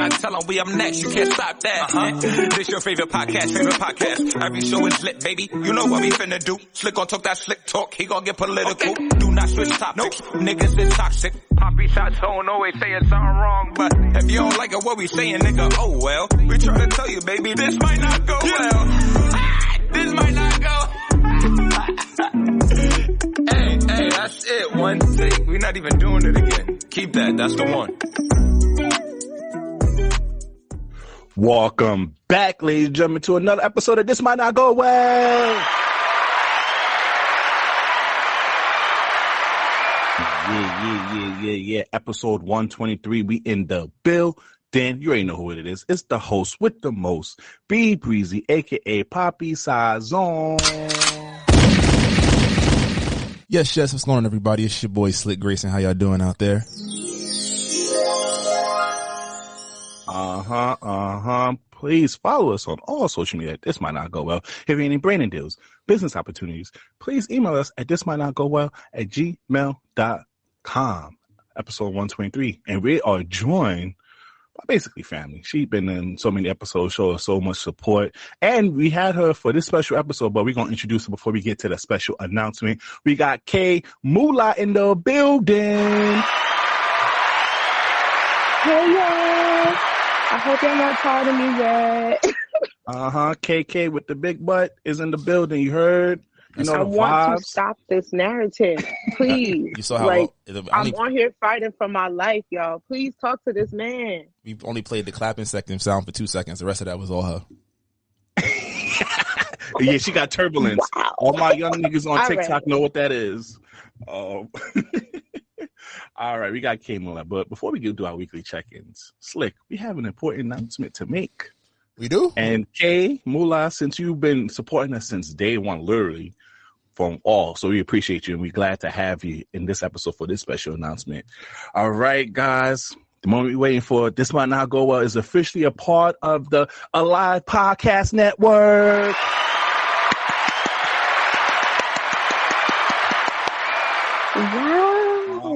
line. Tell them we up next. You can't stop that. This your favorite podcast. Every show is lit, baby. You know what we finna do. Slick gon' talk that slick talk. He gon' get political. Okay. Do not switch topics. Nope. Niggas is toxic. Poppy shots don't always saying something wrong, but if you don't like it, what we saying, nigga, oh well. We try to tell you, baby, this might not go well. This might not go. Hey, that's it. One take. We're not even doing it again. Keep that. That's the one. Welcome back, ladies and gentlemen, to another episode of This Might Not Go Well. Yeah. Episode 123. We in the building. You already know who it is. It's the host with the most, B Breezy, aka Poppy Sazon. Yes, what's going on, everybody? It's your boy Slick Grayson. How y'all doing out there? Please follow us on all social media. This might not go well. If you have any branding deals, business opportunities, please email us at thismightnotgowell@gmail.com. Episode 123. And we are joined by basically family. She's been in so many episodes, show us so much support. And we had her for this special episode, but we're going to introduce her before we get to the special announcement. We got KayMunny in the building. Hey, y'all. I hope y'all not tired of me yet. KK with the big butt is in the building. You heard? You know, I want to stop this narrative, please. You saw how I'm on here fighting for my life, y'all. Please talk to this man. We only played the clapping second sound for 2 seconds. The rest of that was all her. Yeah, she got turbulence. Wow. All my young niggas on TikTok know what that is. All right, we got KayMunny, but before we do our weekly check-ins, Slick, we have an important announcement to make. We do? And KayMunny, since you've been supporting us since day one, literally, from all, so we appreciate you, and we're glad to have you in this episode for this special announcement. All right, guys, the moment we're waiting for, This Might Not Go Well, is officially a part of the Alive Podcast Network.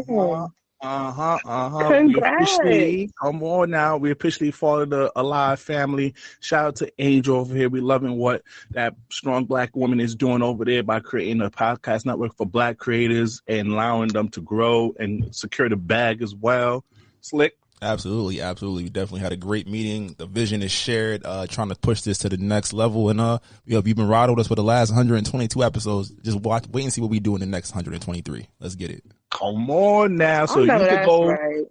Wow. Congrats. Come on now. We officially followed the Alive family. Shout out to Angel over here. We loving what that strong black woman is doing over there by creating a podcast network for black creators and allowing them to grow and secure the bag as well. Slick. Absolutely. We definitely had a great meeting. The vision is shared, trying to push this to the next level. And you've been riding with us for the last 122 episodes. Just wait and see what we do in the next 123. Let's get it. Come on now. So you can go, right.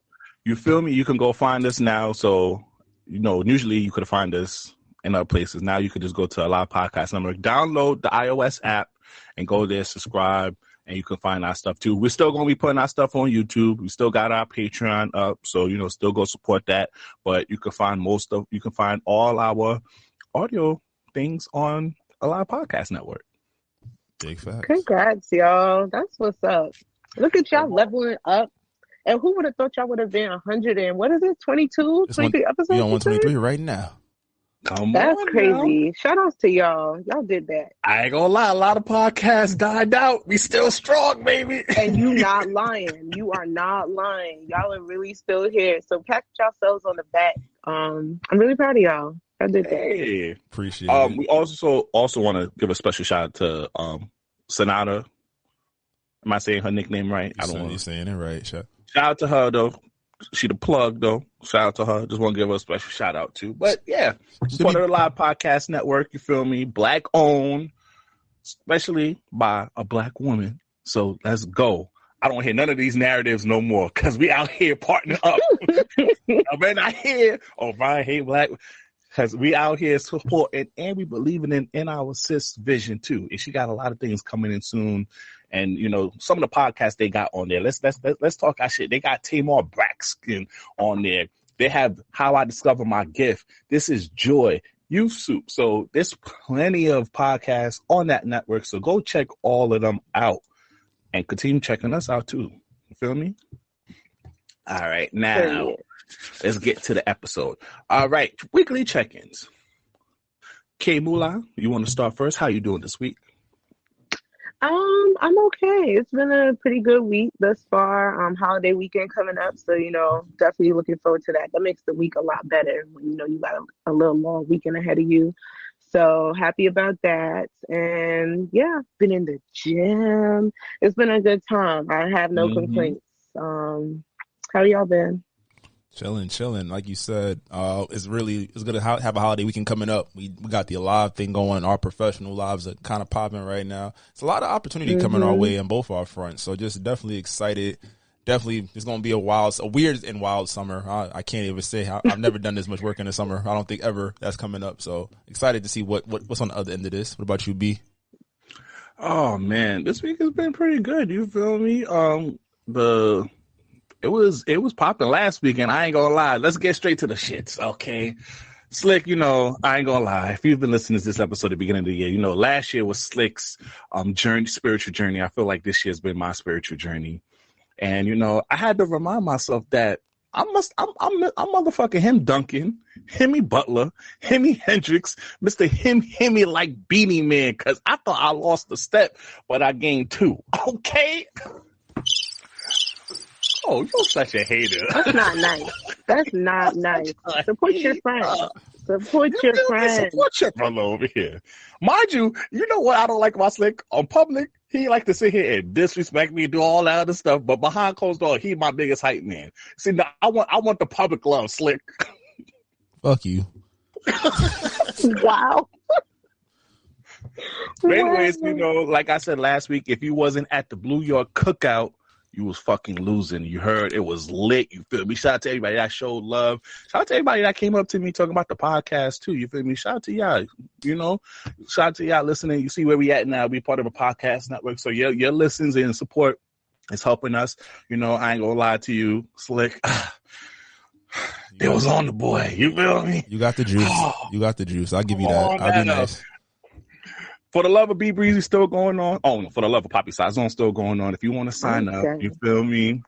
You feel me? You can go find us now. So, usually you could find us in other places. Now you could just go to Alive Podcast Network, download the iOS app and go there, subscribe. And you can find our stuff too. We're still going to be putting our stuff on YouTube. We still got our Patreon up, so still go support that. But you can find all our audio things on Alive Podcast Network. Big facts. Congrats, y'all. That's what's up. Look at y'all leveling up. And who would have thought y'all would have been 100 and what is it? 22, 23 episodes? We're on 123 right now. That's crazy. Now. Shout outs to y'all. Y'all did that. I ain't gonna lie, a lot of podcasts died out. We still strong, baby. And you not lying. You are not lying. Y'all are really still here. So pat yourselves on the back. I'm really proud of y'all. I did that. Hey. Appreciate it. We also want to give a special shout out to Sonata. Am I saying her nickname right? I don't know. You're saying it right. Shout out to her though. She the plug though. Shout out to her. Just want to give her a special shout out too. But yeah, support the Live Podcast Network. You feel me? Black owned, especially by a black woman. So let's go. I don't hear none of these narratives no more because we out here partnering up. I'm not here. Oh, I hate black. Because we out here supporting and we believing in our sis vision too. And she got a lot of things coming in soon. And some of the podcasts they got on there. Let's talk our shit. They got Tamar Braxton on there. They have How I Discover My Gift. This is Joy, Youth Soup. So there's plenty of podcasts on that network. So go check all of them out and continue checking us out too. You feel me? All right, now let's get to the episode. All right, weekly check-ins. KayMunny, you want to start first? How you doing this week? I'm okay. It's been a pretty good week thus far. Holiday weekend coming up, so definitely looking forward to that. That makes the week a lot better when you got a little long weekend ahead of you. So happy about that. And yeah, been in the gym. It's been a good time. I have no complaints. How y'all been? Chilling. Like you said, it's good to have a holiday weekend coming up. We got the live thing going. Our professional lives are kind of popping right now. It's a lot of opportunity coming our way on both our fronts. So just definitely excited. Definitely, it's going to be a weird and wild summer. I can't even say I've never done this much work in the summer. I don't think ever that's coming up. So excited to see what's on the other end of this. What about you, B? Oh man, this week has been pretty good. You feel me? It was popping last week, and I ain't gonna lie. Let's get straight to the shits, okay? Slick, I ain't gonna lie. If you've been listening to this episode at the beginning of the year, last year was Slick's spiritual journey. I feel like this year's been my spiritual journey, and I had to remind myself that I'm motherfucking him Duncan, Himmy Butler, Himmy Hendrix, Mr. Himmy like Beanie Man, because I thought I lost a step, but I gained 2. Okay. Oh, you're such a hater. That's not nice. That's not nice. Support your friend. Support your friend. Support your brother over here. Mind you, you know what I don't like about Slick? On public, he like to sit here and disrespect me and do all that other stuff, but behind closed doors, he my biggest hype man. See, now I want the public love, Slick. Fuck you. Wow. But anyways, like I said last week, if you wasn't at the Blue York cookout, you was fucking losing. You heard it was lit. You feel me? Shout out to everybody that showed love. Shout out to everybody that came up to me talking about the podcast too. You feel me? Shout out to y'all. Shout out to y'all listening. You see where we at now. We part of a podcast network. So your listens and support is helping us. I ain't gonna lie to you, Slick. It was on the boy. You feel me? You got the juice. You got the juice. I'll give you that. I'll be nice. For the love of B Breezy still going on. Oh, no, for the love of Poppy Size Zone still going on. If you want to sign up, you feel me?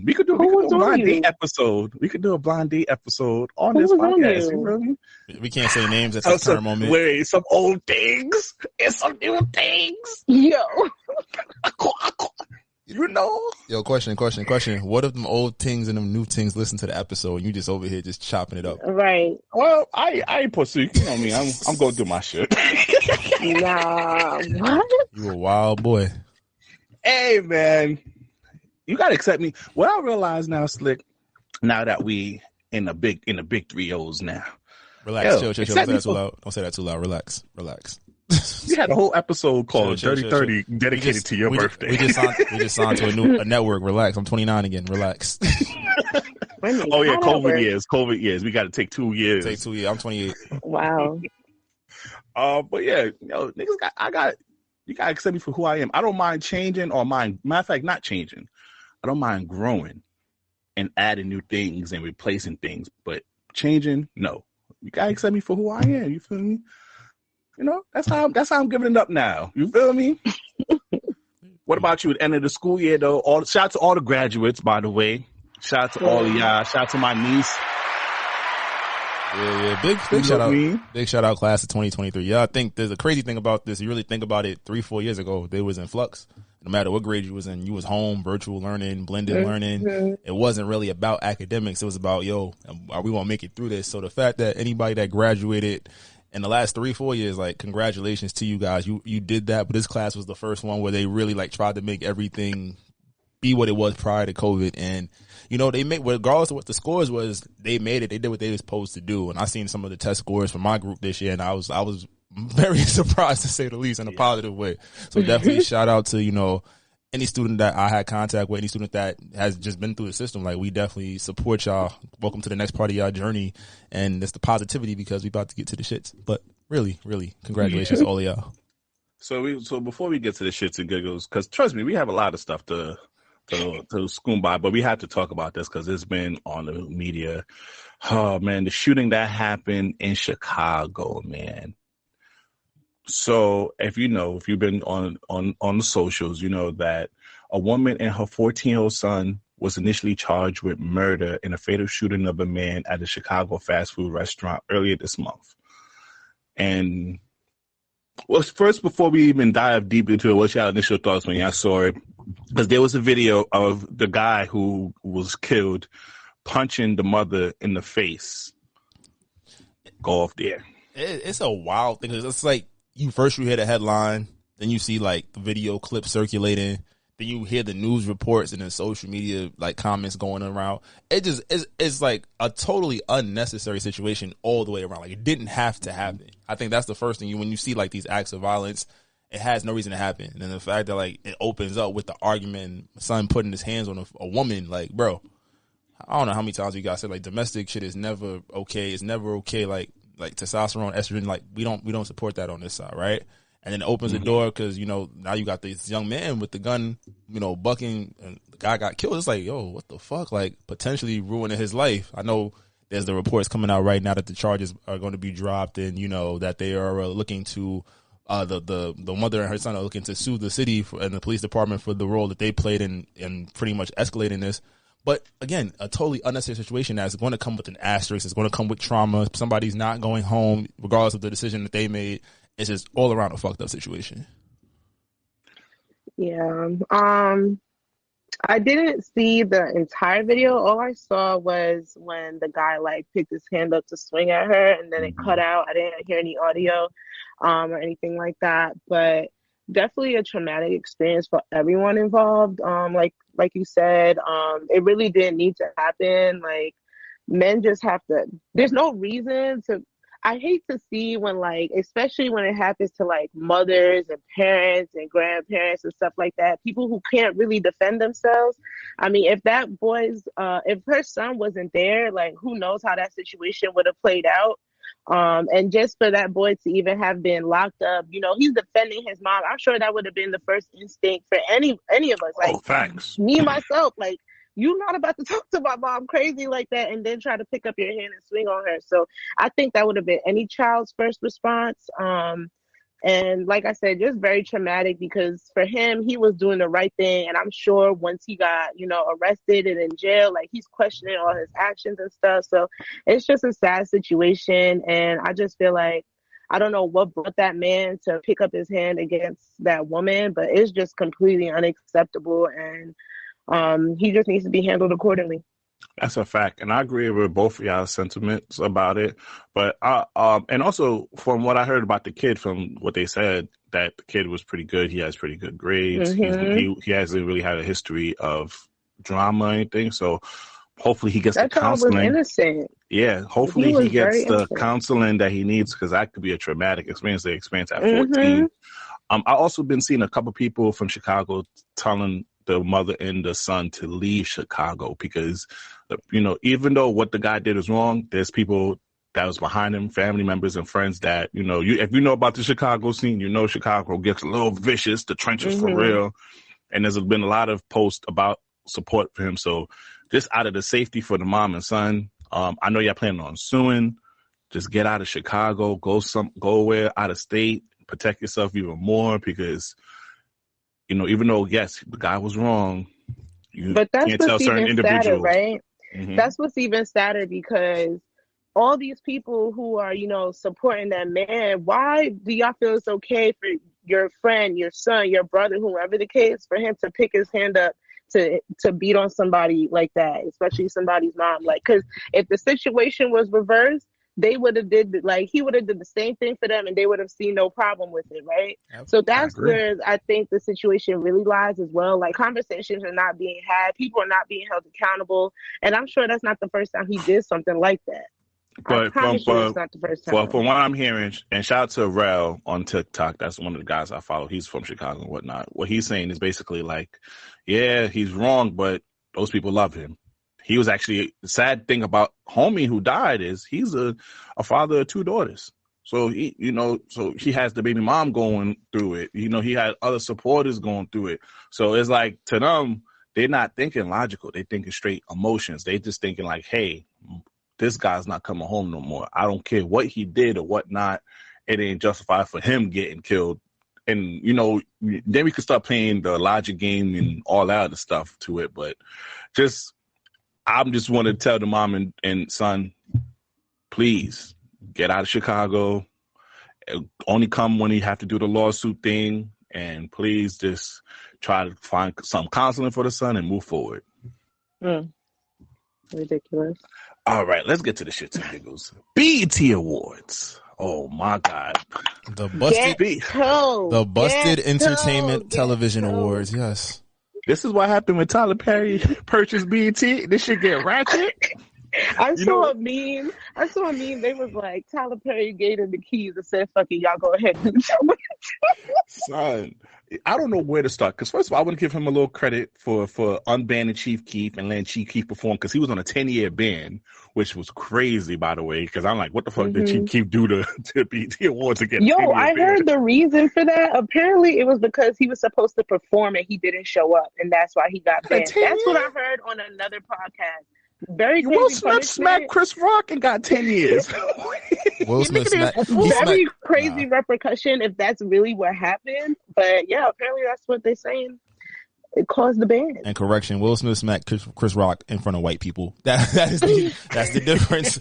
We could do a blind date episode. We could do a blind date episode on this podcast. You feel me? We can't say names at this current moment. Wait, some old things and some new things. Yo. Yo, question. What if them old things and them new things listen to the episode and you just over here just chopping it up? Right. Well, I ain't pussy. You know me. I'm going to do my shit. Nah, what? You a wild boy. Hey, man. You got to accept me. What I realize now, Slick, now that we in the big 3-0s now. Relax, chill. Don't say that too loud. Don't say that too loud. Relax. We had a whole episode called Dirty 30 dedicated to your birthday. We just signed to a network. Relax. I'm 29 again. Relax. Oh yeah, COVID years. We got to take 2 years. Take 2 years. I'm 28. Wow. But yeah, niggas you gotta accept me for who I am. I don't mind changing matter of fact, not changing. I don't mind growing and adding new things and replacing things, but changing, no. You gotta accept me for who I am. You feel me? That's how I'm giving it up now. You feel me? What about you at the end of the school year, though? Shout out to all the graduates, by the way. Shout out to all of y'all. Shout out to my niece. Yeah. Big shout out. Big shout out class of 2023. Yeah, I think there's a crazy thing about this. You really think about it 3-4 years ago, they was in flux. No matter what grade you was in, you was home, virtual learning, blended learning. It wasn't really about academics. It was about, are we going to make it through this? So the fact that anybody that graduated in the last 3-4 years, like, congratulations to you guys. You did that, but this class was the first one where they really tried to make everything be what it was prior to COVID. And, they made, regardless of what the scores was, they made it. They did what they were supposed to do. And I seen some of the test scores from my group this year, and I was very surprised, to say the least, in a positive way. So definitely shout out to, any student that I had contact with, any student that has just been through the system. Like, we definitely support y'all. Welcome to the next part of y'all journey. And it's the positivity, because we about to get to the shits. But really, really, congratulations to all of y'all. So before we get to the shits and giggles, because trust me, we have a lot of stuff to scoom by, but we have to talk about this because it's been on the media. Oh man, the shooting that happened in Chicago, man. So if you've been on the socials, you know that a woman and her 14-year-old son was initially charged with murder in a fatal shooting of a man at a Chicago fast food restaurant earlier this month. And Well, first, before we even dive deep into it, what's your initial thoughts when y'all saw it? Because there was a video of the guy who was killed punching the mother in the face. Go off there. It's a wild thing. It's like you hear the headline, then you see like the video clip circulating, then you hear the news reports and then social media like comments going around. It's like a totally unnecessary situation all the way around. Like it didn't have to happen. I think that's the first thing when you see like these acts of violence, it has no reason to happen. And then the fact that like it opens up with the argument, son putting his hands on a woman, like bro, I don't know how many times you guys said like domestic shit is never okay. It's never okay. Like testosterone, estrogen, like we don't support that on this side, right? And then it opens the door because, you know, now you got this young man with the gun, you know, bucking, and the guy got killed. It's like, yo, what the fuck? Like, potentially ruining his life. I know there's the reports coming out right now that the charges are going to be dropped and, you know, that they are looking to, the mother and her son are looking to sue the city and the police department for the role that they played in pretty much escalating this. But again, a totally unnecessary situation that's going to come with an asterisk. It's going to come with trauma. Somebody's not going home, regardless of the decision that they made. It's just all around a fucked up situation. Yeah. I didn't see the entire video. All I saw was when the guy like picked his hand up to swing at her and then it cut out. I didn't hear any audio or anything like that. But definitely a traumatic experience for everyone involved. Like you said, it really didn't need to happen. Like men just have to, there's no reason to, I hate to see when like, especially when it happens to like mothers and parents and grandparents and stuff like that, people who can't really defend themselves. I mean, if that if her son wasn't there, like who knows how that situation would have played out. And just for that boy to even have been locked up, you know, he's defending his mom. I'm sure that would have been the first instinct for any of us. Like thanks. Me, myself, like, you're not about to talk to my mom crazy like that and then try to pick up your hand and swing on her. So I think that would have been any child's first response. And like I said, just very traumatic because for him, he was doing the right thing. And I'm sure once he got, you know, arrested and in jail, like he's questioning all his actions and stuff. So it's just a sad situation. And I just feel like, I don't know what brought that man to pick up his hand against that woman, but it's just completely unacceptable. And he just needs to be handled accordingly. That's a fact, and I agree with both of y'all's sentiments about it. But and also from what I heard about the kid, from what they said, that the kid was pretty good. He has pretty good grades. He hasn't really had a history of drama or anything. So hopefully he gets the counseling. That child was innocent. Yeah, hopefully he gets the counseling that he needs because that could be a traumatic experience to experience at 14. I also been seeing a couple people from Chicago telling the mother and the son to leave Chicago because, you know, even though what the guy did was wrong, there's people that was behind him, family members and friends that, you know, if you know about the Chicago scene, you know Chicago gets a little vicious, the trenches for real. And there's been a lot of posts about support for him. So just out of the safety for the mom and son, I know y'all planning on suing. Just get out of Chicago, go where out of state, protect yourself even more because, you know, even though, yes, the guy was wrong, but that's can't tell certain individuals. Sadder, right? That's what's even sadder because all these people who are, you know, supporting that man, why do y'all feel it's okay for your friend, your son, your brother, whoever the case, for him to pick his hand up to beat on somebody like that, especially somebody's mom? Like, because if the situation was reversed, they would have he would have did the same thing for them and they would have seen no problem with it, right? So that's where I think the situation really lies as well. Like conversations are not being had, people are not being held accountable, and I'm sure that's not the first time he did something like that. But from what I'm hearing, and shout out to Rel on TikTok, that's one of the guys I follow. He's from Chicago and whatnot. What he's saying is basically like, yeah, he's wrong, but those people love him. He was actually, the sad thing about homie who died is he's a father of 2 daughters. So he, you know, so he has the baby mom going through it. You know, he had other supporters going through it. So it's like to them, they're not thinking logical. They're thinking straight emotions. They just thinking like, hey, this guy's not coming home no more. I don't care what he did or whatnot. It ain't justified for him getting killed. And, you know, then we could start playing the logic game and all that other stuff to it. But I'm just want to tell the mom and son, please get out of Chicago. only come when you have to do the lawsuit thing. And please just try to find some counseling for the son and move forward. Ridiculous. All right, let's get to the shits and giggles. BET Awards. Oh my God. The Busted Entertainment Television Awards. Yes. This is what happened when Tyler Perry purchased BET. This shit get ratchet. I saw a meme. They was like, Tyler Perry gave him the keys and said, "Fuck it, y'all go ahead." Son, I don't know where to start. Because first of all, I want to give him a little credit for unbanning Chief Keef and letting Chief Keef perform, because he was on a 10-year ban, which was crazy, by the way. Because I'm like, what the fuck did Chief Keef do to BET Awards again? Yo, I heard the reason for that. Apparently, it was because he was supposed to perform and he didn't show up, and that's why he got banned. That's what I heard on another podcast. Very crazy. Will Smith smacked Chris Rock and got 10 years. Will Smith very crazy repercussion if that's really what happened. But yeah, apparently that's what they're saying. It caused the ban. And correction, Will Smith smacked Chris Rock in front of white people. That's the difference.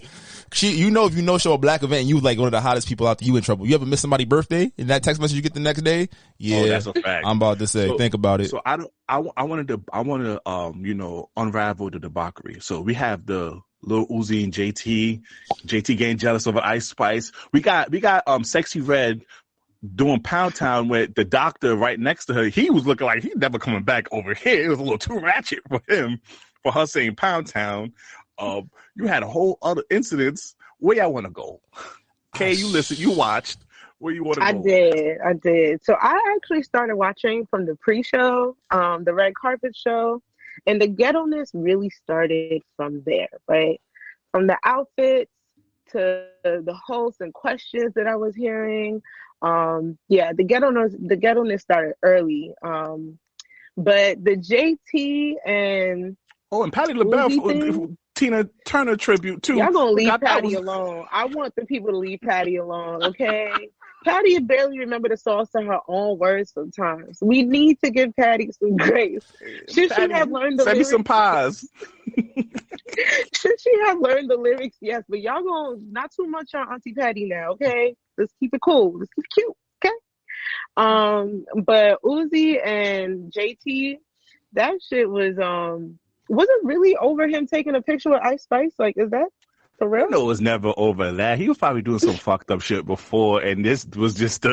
If you show a black event and you like one of the hottest people out there, you in trouble. You ever miss somebody's birthday and that text message you get the next day? Yeah, that's a fact. I'm about to say, think about it. So I wanted to unravel the debauchery. So we have the Lil Uzi and JT getting jealous over Ice Spice. We got Sexy Red doing Pound Town with the doctor right next to her. He was looking like he's never coming back over here. It was a little too ratchet for him, for her saying Pound Town. You had a whole other incidents. Where y'all want to go? Kay, you listened, you watched. Where you want to go? I did. So I actually started watching from the pre-show, the red carpet show, and the ghetto-ness really started from there, right? From the outfits to the hosts and questions that I was hearing. The ghetto-ness started early. But the JT and Patti LaBelle, Tina Turner tribute too. Y'all gonna leave Patty alone. I want the people to leave Patty alone, okay? Patty barely remember the songs to her own words sometimes. We need to give Patty some grace. Should she have learned the lyrics? Send me some pies. Should she have learned the lyrics? Yes, but y'all gonna not too much on Auntie Patty now, okay? Let's keep it cool. Let's keep it cute, okay? But Uzi and JT, that shit was it really over him taking a picture with Ice Spice? Like, is that for real? No, it was never over that. He was probably doing some fucked up shit before, and this was just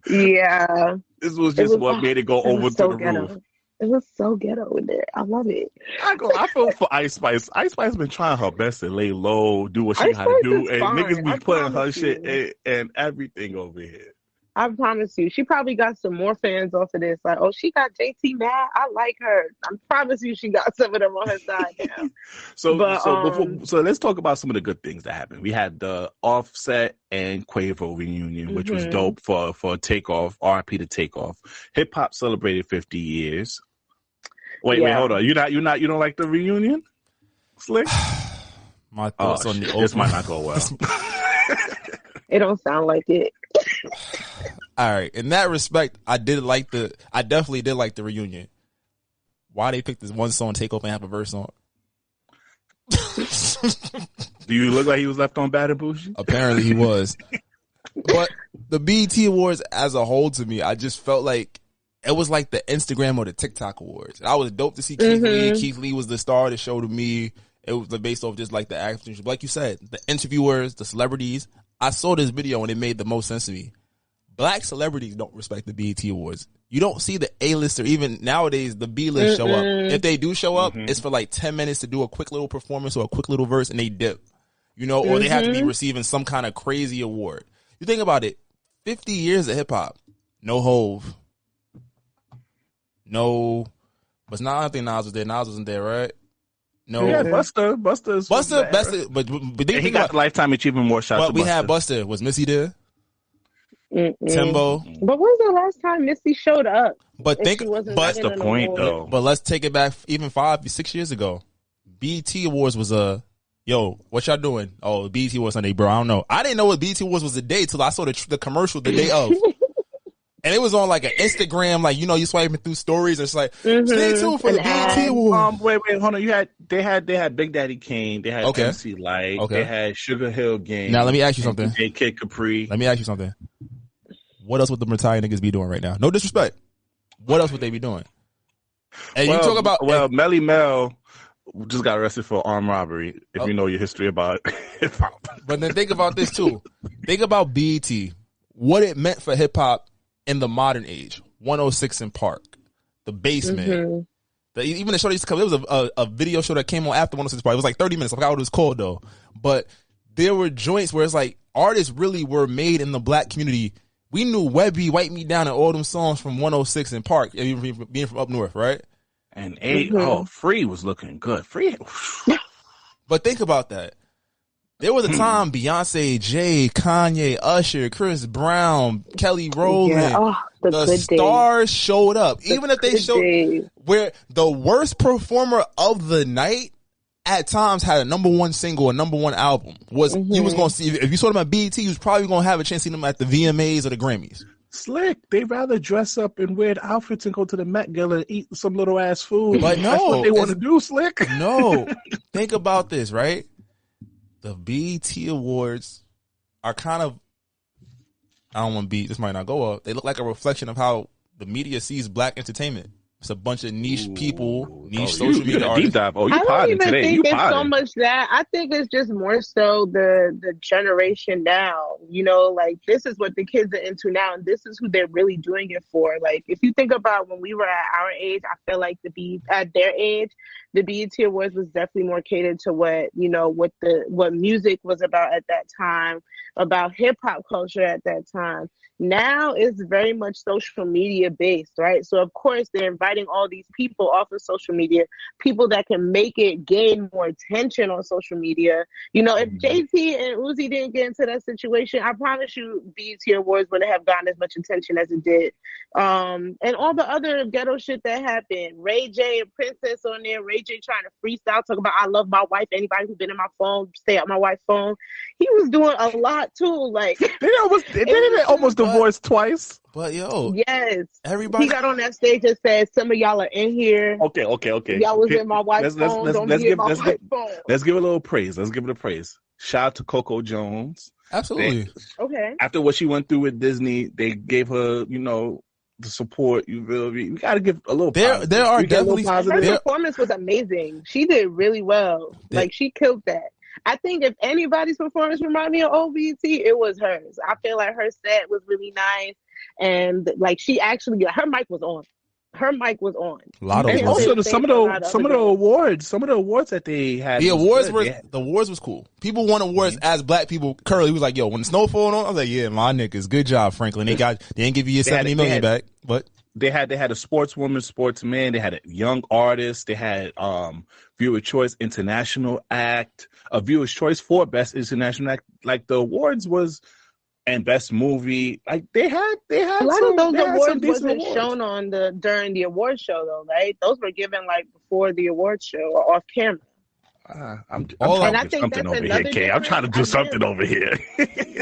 yeah. This was just what made it go over to the roof. It was so ghetto in there. I love it. I feel for Ice Spice. Ice Spice been trying her best to lay low, do what she had to do, and niggas be putting her shit and everything over here. I promise you, she probably got some more fans off of this. Like, oh, she got JT mad. I like her. I promise you, she got some of them on her side now. So let's talk about some of the good things that happened. We had the Offset and Quavo reunion, which was dope for Takeoff. RIP to Takeoff. Hip hop celebrated 50 years. Wait, hold on. You don't like the reunion, Slick? My thoughts on the this might not go well. It don't sound like it. All right. In that respect, I definitely did like the reunion. Why they picked this one song, Take Off, and have a verse on? Do you look like he was left on Bad and Bougie? Apparently he was. But the BET Awards as a whole, to me, I just felt like it was like the Instagram or the TikTok Awards. I was dope to see Keith Lee. Keith Lee was the star of the show to me. It was based off just like the actors. Like you said, the interviewers, the celebrities. I saw this video and it made the most sense to me. Black celebrities don't respect the BET Awards. You don't see the A-list or even nowadays the B-list show up. If they do show up, it's for like 10 minutes to do a quick little performance or a quick little verse and they dip. You know, or they have to be receiving some kind of crazy award. You think about it, 50 years of hip hop, no Hove. No, but now I think Nas was there. Nas wasn't there, right? No, yeah, Busta, but he got Lifetime Achievement Award shots. But we had Busta. Was Missy there? Timbo. But when was the last time Missy showed up? But that's the point, though. But let's take it back even 5-6 years ago. BET Awards was yo, what y'all doing? Oh, BET Awards Sunday, bro. I don't know. I didn't know what BET Awards was the day till I saw the commercial the day of. And it was on like an Instagram, like, you know, you swiping through stories. And it's like, stay tuned for the BET Award. Wait, hold on. They had Big Daddy Kane. They had MC Light. They had Sugar Hill Gang. Now let me ask you something. Kid Capri. Let me ask you something. What else would the retired niggas be doing right now? No disrespect. What else would they be doing? And you talk about Melly Mel just got arrested for armed robbery. If you know your history about hip hop. But then think about this too. Think about BET. What it meant for hip hop in the modern age. 106 in Park, The Basement. Even the show that used to come, it was a video show that came on after 106 Park. It was like 30 minutes. I forgot what it was called though. But there were joints where it's like artists really were made in the black community. We knew Webby, Wipe Me Down, and all them songs from 106 in Park, being from up north, right? And Free was looking good. Free. But think about that. There was a time Beyonce, Jay, Kanye, Usher, Chris Brown, Kelly Rowland, the stars showed up. Even if they showed where the worst performer of the night at times had a #1 single, a #1 album. You was gonna see if you saw them at BET, you was probably gonna have a chance to see them at the VMAs or the Grammys. Slick. They rather dress up in weird outfits and go to the Met Gala and eat some little ass food. But no, that's what they want to do, Slick. No. Think about this, right? The BET Awards are kind of, I don't want to be, this might not go up. They look like a reflection of how the media sees black entertainment. It's a bunch of niche people, niche social media artists. Deep dive. I don't even think it's so much that. I think it's just more so the generation now. You know, like this is what the kids are into now, and this is who they're really doing it for. Like if you think about when we were at our age, I feel like at their age, the BET Awards was definitely more catered to what music was about at that time, about hip hop culture at that time. Now it's very much social media based, right? So of course they're inviting all these people off of social media, people that can make it gain more attention on social media. You know, if JT and Uzi didn't get into that situation, I promise you BET Awards wouldn't have gotten as much attention as it did. And all the other ghetto shit that happened. Ray J and Princess on there, Ray J trying to freestyle, talk about I love my wife, anybody who's been in my phone, stay out my wife's phone. He was doing a lot too. Like they almost divorced twice. But yo, yes, everybody. He got on that stage and said, "Some of y'all are in here. Okay. Y'all was in my wife's phone. Let's give it a little praise. Let's give it a praise. Shout out to Coco Jones. Absolutely. Okay. After what she went through with Disney, they gave her, the support. You feel me? We got to give a little. There are definitely positive. Her performance was amazing. She did really well. Like she killed that. I think if anybody's performance reminded me of OVT, it was hers. I feel like her set was really nice, and like she actually, her mic was on. Her mic was on. A lot of also some of the awards that they had. The awards was cool. People won awards as black people. Curly was like, "Yo, when the snowfall on," I was like, "Yeah, my niggas, good job, Franklin. They didn't give you your 70 million back, but." They had a sportswoman, sportsman. They had a young artist. They had Viewer's Choice International Act, a Viewer's Choice for Best International Act. Like the awards was, and Best Movie. Like they had a lot of those awards wasn't shown on during the award show though, right? Those were given like before the award show or off camera. I'm trying to do something over here, Kay. I'm trying to do something over here.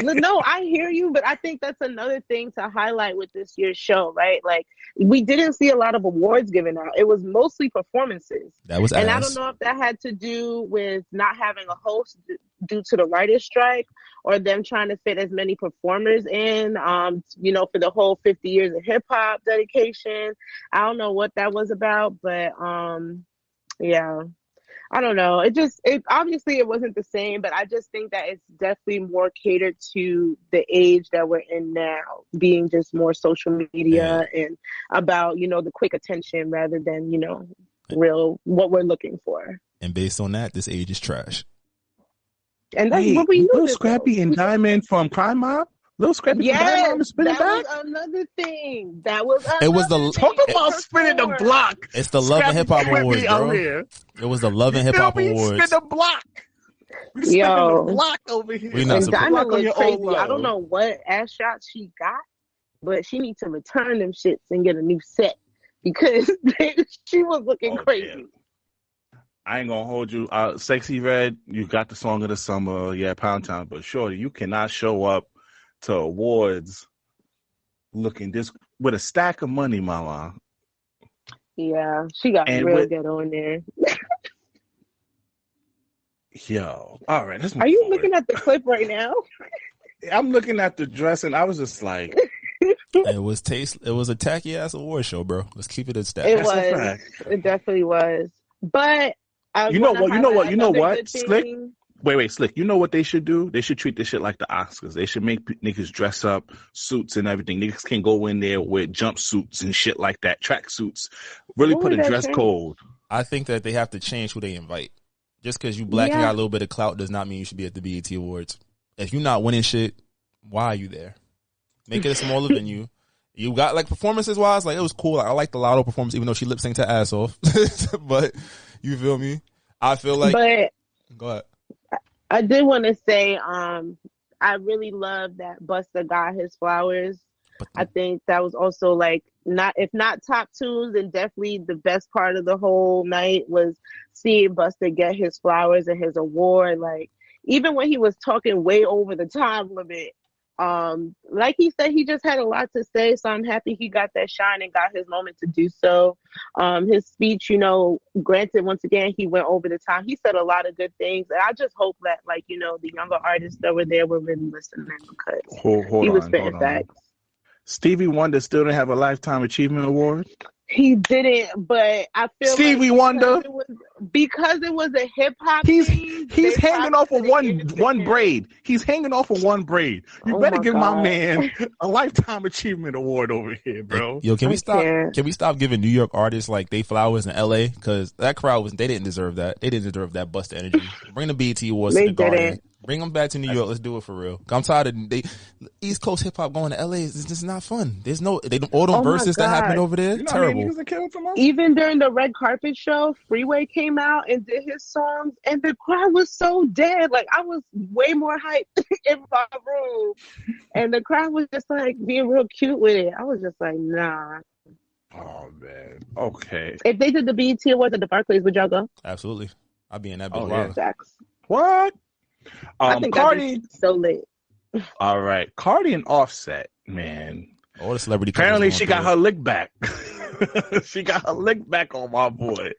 No, I hear you, but I think that's another thing to highlight with this year's show, right? Like, we didn't see a lot of awards given out. It was mostly performances. That was and I don't know if that had to do with not having a host due to the writer's strike or them trying to fit as many performers in, for the whole 50 years of hip hop dedication. I don't know what that was about, but yeah. I don't know. Obviously it wasn't the same, but I just think that it's definitely more catered to the age that we're in now, being just more social media and about, the quick attention rather than, real what we're looking for. And based on that, this age is trash. And that's what we Lil Scrappy and Diamond from Crime Mob? Lil Scrappy and Diamond spinning back? That was another thing. Talk about spinning the block. It's the Love and Hip Hop Awards, bro. It was the Love and Hip Hop Awards. Spin the block. We spinning the block over here. And Diamond look crazy. I don't know what ass shots she got, but she needs to return them shits and get a new set because she was looking crazy. Damn. I ain't gonna hold you. Sexy Red, you got the song of the summer, Pound Town, but shorty, you cannot show up to awards looking this with a stack of money, mama. Yeah, she got And real with, ghetto in there. yo, all right, let's move Are you forward. looking at the clip right now? I'm looking at the dress, and I was just like, It was a tacky ass award show, bro. Let's keep it a stat. It that's a was. fact. It definitely was. But I You know want to what? You know what? highlight You know another what? good Slick. thing. Wait, Slick. You know what they should do? They should treat this shit like the Oscars. They should make niggas dress up, suits and everything. Niggas can go in there with jumpsuits and shit like that, track suits. Really What put would a that dress change? code. I think that they have to change who they invite. Just because you black and got a little bit of clout does not mean you should be at the BET Awards. If you're not winning shit, why are you there? Make it a smaller venue. You got like performances wise, like it was cool. Like, I like the Lotto performance, even though she lip synced her ass off. But you feel me? I feel like. But go ahead. I did want to say, I really love that Busta got his flowers. I think that was also like if not top tunes, then definitely the best part of the whole night was seeing Busta get his flowers and his award. Like even when he was talking way over the time limit, like he said, he just had a lot to say. So I'm happy he got that shine and got his moment to do so. His speech, granted, once again, he went over the time. He said a lot of good things. And I just hope that, the younger artists that were there were really listening because he was spitting facts. Stevie Wonder still didn't have a Lifetime Achievement Award? He didn't, but I feel Stevie Wonder, because it was a hip hop. He's hanging off of one braid. He's hanging off of one braid. You better give my man a Lifetime Achievement Award over here, bro. Yo, can we stop? Can we stop giving New York artists like they flowers in LA? Because that crowd they didn't deserve that. They didn't deserve that Busta energy. Bring the BET Awards to the Garden. Bring them back to New York. Let's do it for real. I'm tired of East Coast hip hop going to LA. It's just not fun. There's no all them verses that happened over there. Terrible. Even during the red carpet show, Freeway came out and did his songs, and the crowd was so dead. Like I was way more hyped in my room, and the crowd was just like being real cute with it. I was just like, nah. Oh man. Okay. If they did the BET Awards at the Barclays, would y'all go? Absolutely. I'd be in that big What? I think Cardi so lit. All right, Cardi and Offset, man. All the celebrity. Apparently, she got her lick back. She got her lick back on my boy.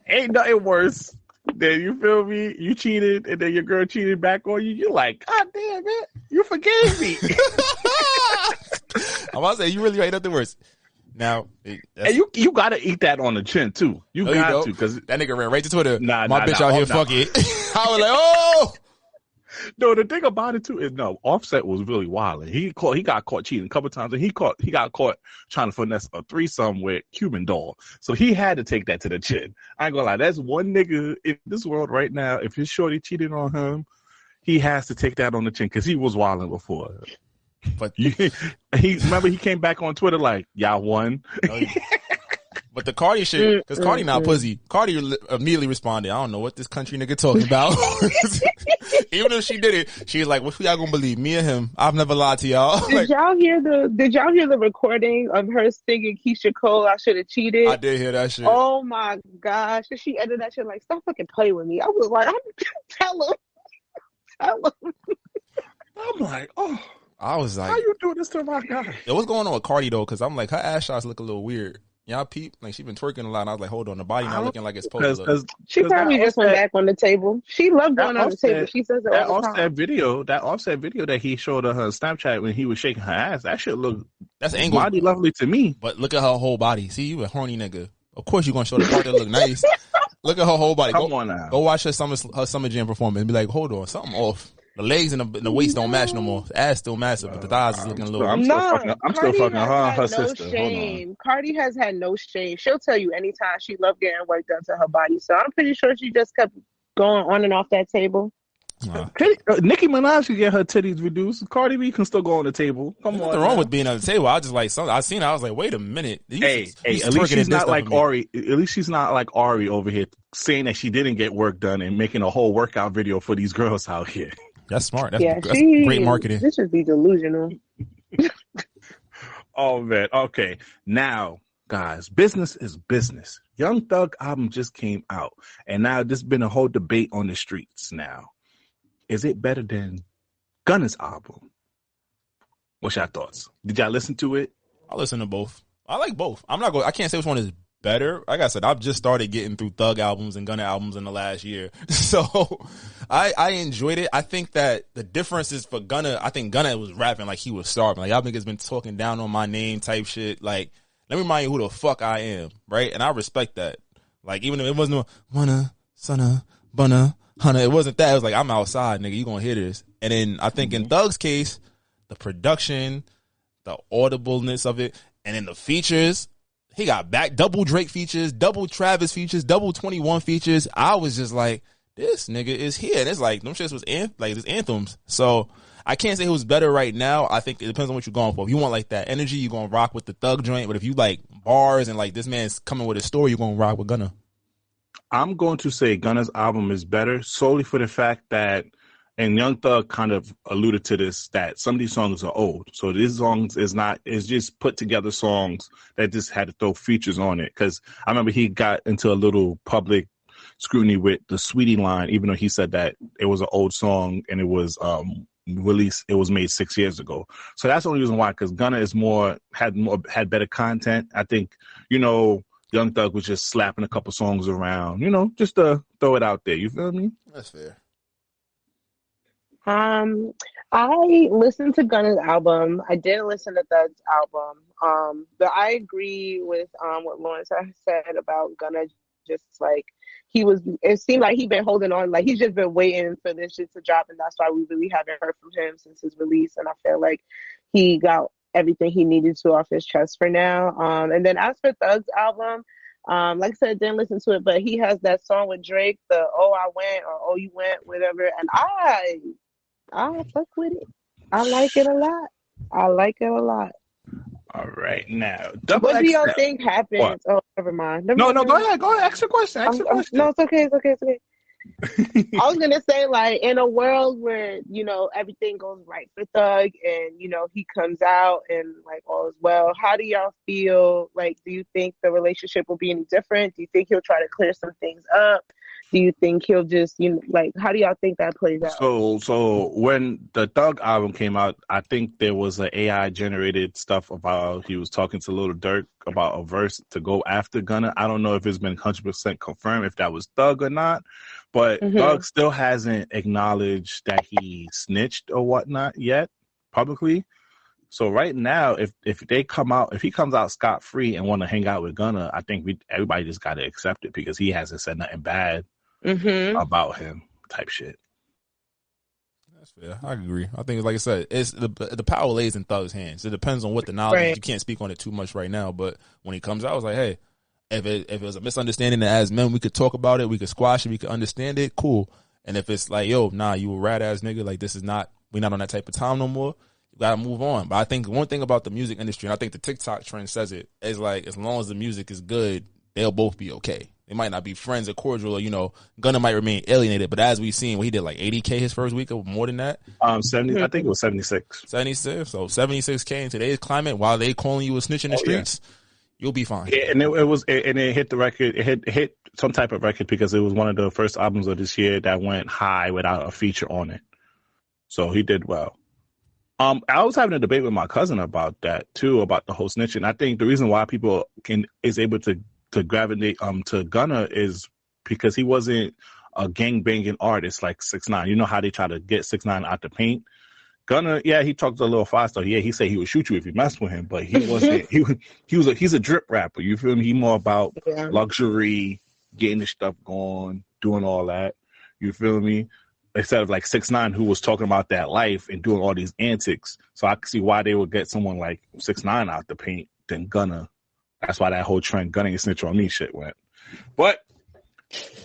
Ain't nothing worse than, you feel me? You cheated, and then your girl cheated back on you. You're like, God damn it, you forgave me. I'm about to say, you really ain't nothing worse. Now, and you gotta eat that on the chin too. You got to, because that nigga ran right to Twitter. My bitch out here, fuck it. I was like, oh. No, the thing about it too is Offset was really wild. He got caught cheating a couple times, and he got caught trying to finesse a threesome with Cuban Doll. So he had to take that to the chin. I ain't gonna lie, that's one nigga in this world right now. If his shorty cheated on him, he has to take that on the chin because he was wilding before. But he came back on Twitter like, y'all won. But the Cardi shit, because Cardi not pussy. Cardi immediately responded, I don't know what this country nigga talking about. Even if she did it, she was like, what y'all gonna believe? Me or him? I've never lied to y'all. Did y'all hear the recording of her singing Keisha Cole, I Should Have Cheated? I did hear that shit. Oh my gosh. And she edited that shit like, stop fucking playing with me. I was like, tell him. I'm like, oh. I was like, how you doing this to my guy? Yo, what's going on with Cardi though? Because I'm like, her ass shots look a little weird. Y'all peep, like she been twerking a lot. And I was like, hold on, the body not looking like it's supposed to look. She probably just went back on the table. She loved going on the table. She says it all the time. That Offset video that he showed her Snapchat when he was shaking her ass, that shit look body lovely to me. But look at her whole body. See, you a horny nigga. Of course you gonna show the part that look nice. Look at her whole body. Come on now. Go watch her summer jam performance and be like, hold on, something off. The legs and the waist don't match no more. The ass still massive, but the thighs is looking a little. I'm still fucking her sister. Shame. Cardi has had no shame. She'll tell you anytime she loved getting work done to her body. So I'm pretty sure she just kept going on and off that table. Nicki Minaj can get her titties reduced. Cardi B can still go on the table. There's nothing wrong with being on the table. I just like I seen it. I was like, wait a minute. At least she's not like Ari. At least she's not like Ari over here saying that she didn't get work done and making a whole workout video for these girls out here. That's smart. That's great marketing. This should be delusional. Oh man. Okay. Now, guys, business is business. Young Thug album just came out, and now there's been a whole debate on the streets. Now, is it better than Gunna's album? What's your thoughts? Did y'all listen to it? I listen to both. I like both. I can't say which one is better. Like I said, I've just started getting through Thug albums and Gunna albums in the last year. So I enjoyed it. I think that the difference is for Gunna, I think Gunna was rapping like he was starving. Like, y'all niggas been talking down on my name type shit. Like, let me remind you who the fuck I am, right? And I respect that. Like, even if it wasn't wanna, sonna, bunna, hunna, it wasn't that. It was like, I'm outside, nigga. You gonna hear this. And then I think in Thug's case, the production, the audibleness of it, and then the features, he got back double Drake features, double Travis features, double 21 features. I was just like, this nigga is here. And it's like, them shits was this anthems. So I can't say who's better right now. I think it depends on what you're going for. If you want like that energy, you're going to rock with the Thug joint. But if you like bars and like this man's coming with a story, you're going to rock with Gunna. I'm going to say Gunna's album is better solely for the fact that, and Young Thug kind of alluded to this, that some of these songs are old. So these songs is just put together songs that just had to throw features on it. Because I remember he got into a little public scrutiny with the Sweetie line, even though he said that it was an old song and it was released, it was made 6 years ago. So that's the only reason why, because Gunna had better content. I think, Young Thug was just slapping a couple songs around, just to throw it out there. You feel me? That's fair. I listened to Gunna's album. I didn't listen to Thug's album. But I agree with what Lawrence said about Gunna. Just like it seemed like he'd been holding on, like he's just been waiting for this shit to drop, and that's why we really haven't heard from him since his release. And I feel like he got everything he needed to off his chest for now. And then as for Thug's album, like I said, I didn't listen to it, but he has that song with Drake, the "Oh I Went" or "Oh You Went," whatever, and I fuck with it. I like it a lot. All right, now, what do y'all think happens? What? Oh, never mind. No, go ahead. Ask your question. No, it's okay. I was gonna say, like, in a world where everything goes right for Thug, and he comes out and like all is well, how do y'all feel? Like, do you think the relationship will be any different? Do you think he'll try to clear some things up? Do you think he'll just, how do y'all think that plays out? So when the Thug album came out, I think there was an AI generated stuff about he was talking to Lil Durk about a verse to go after Gunna. I don't know if it's been 100% confirmed if that was Thug or not, but Thug still hasn't acknowledged that he snitched or whatnot yet publicly. So right now, if he comes out scot-free and want to hang out with Gunna, I think everybody just got to accept it because he hasn't said nothing bad about him type shit. That's fair. I agree. I think, like I said, it's the power lays in Thug's hands. It depends on what the knowledge is. You can't speak on it too much right now, but when he comes out, it's like, hey, if it was a misunderstanding that as men we could talk about it, we could squash it, we could understand it, cool. And if it's like, yo, nah, you a rat ass nigga, like we're not on that type of time no more, you gotta move on. But I think one thing about the music industry, and I think the TikTok trend says it, is like, as long as the music is good, they'll both be okay. They might not be friends or cordial, or Gunna might remain alienated. But as we've seen, he did like 80K his first week, or more than that. 70. I think it was 76. 76. So 76K in today's climate, while they calling you a snitch in the streets, you'll be fine. Yeah, and it hit the record. It hit some type of record because it was one of the first albums of this year that went high without a feature on it. So he did well. I was having a debate with my cousin about that too, about the whole snitching. I think the reason why people is able to gravitate to Gunna is because he wasn't a gangbanging artist like 6ix9ine. You know how they try to get 6ix9ine out the paint. Gunna, yeah, he talked a little faster. Yeah, he said he would shoot you if you messed with him, but he wasn't. He's a drip rapper. You feel me? He more about luxury, getting the stuff going, doing all that. You feel me? Instead of like 6ix9ine, who was talking about that life and doing all these antics. So I can see why they would get someone like 6ix9ine out the paint than Gunna. That's why that whole trend, Gunna and snitch on me shit went. But,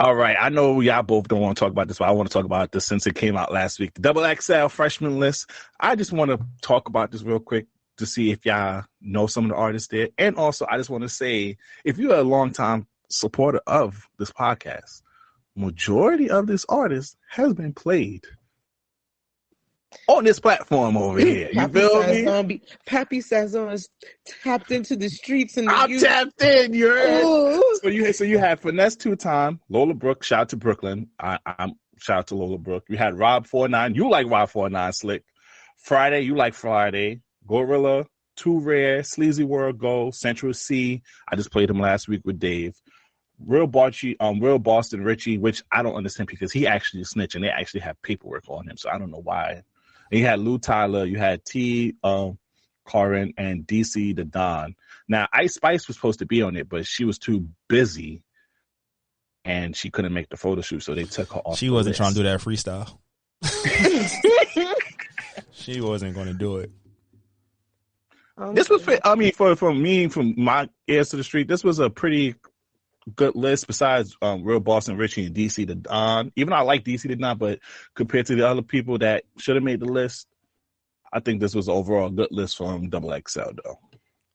all right, I know y'all both don't want to talk about this, but I want to talk about this since it came out last week. The XXL Freshman list. I just want to talk about this real quick to see if y'all know some of the artists there. And also, I just want to say, if you're a longtime supporter of this podcast, majority of this artist has been played on this platform over here. You feel me? Pappy Sazon is tapped into the streets and I'm tapped in. You heard? So you had Finesse 2-time, Lola Brooke. Shout out to Brooklyn. I'm shout out to Lola Brooke. You had Rob 49. You like Rob 49, Slick. Friday, you like Friday. Gorilla, Too Rare, Sleazy World Go, Central C. I just played him last week with Dave. Real Boston Richie, which I don't understand because he actually snitched and they actually have paperwork on him. So I don't know why. And you had Lou Tyler, you had T. Corin, and DC the Don. Now Ice Spice was supposed to be on it, but she was too busy and she couldn't make the photo shoot, so they took her off. She wasn't trying to do that freestyle. She wasn't going to do it. This was, from my ears to the street, this was a pretty good list besides Real Boston Richie and DC the Don. Even though I like DC the Don, but compared to the other people that should have made the list, I think this was overall a good list from XXL though.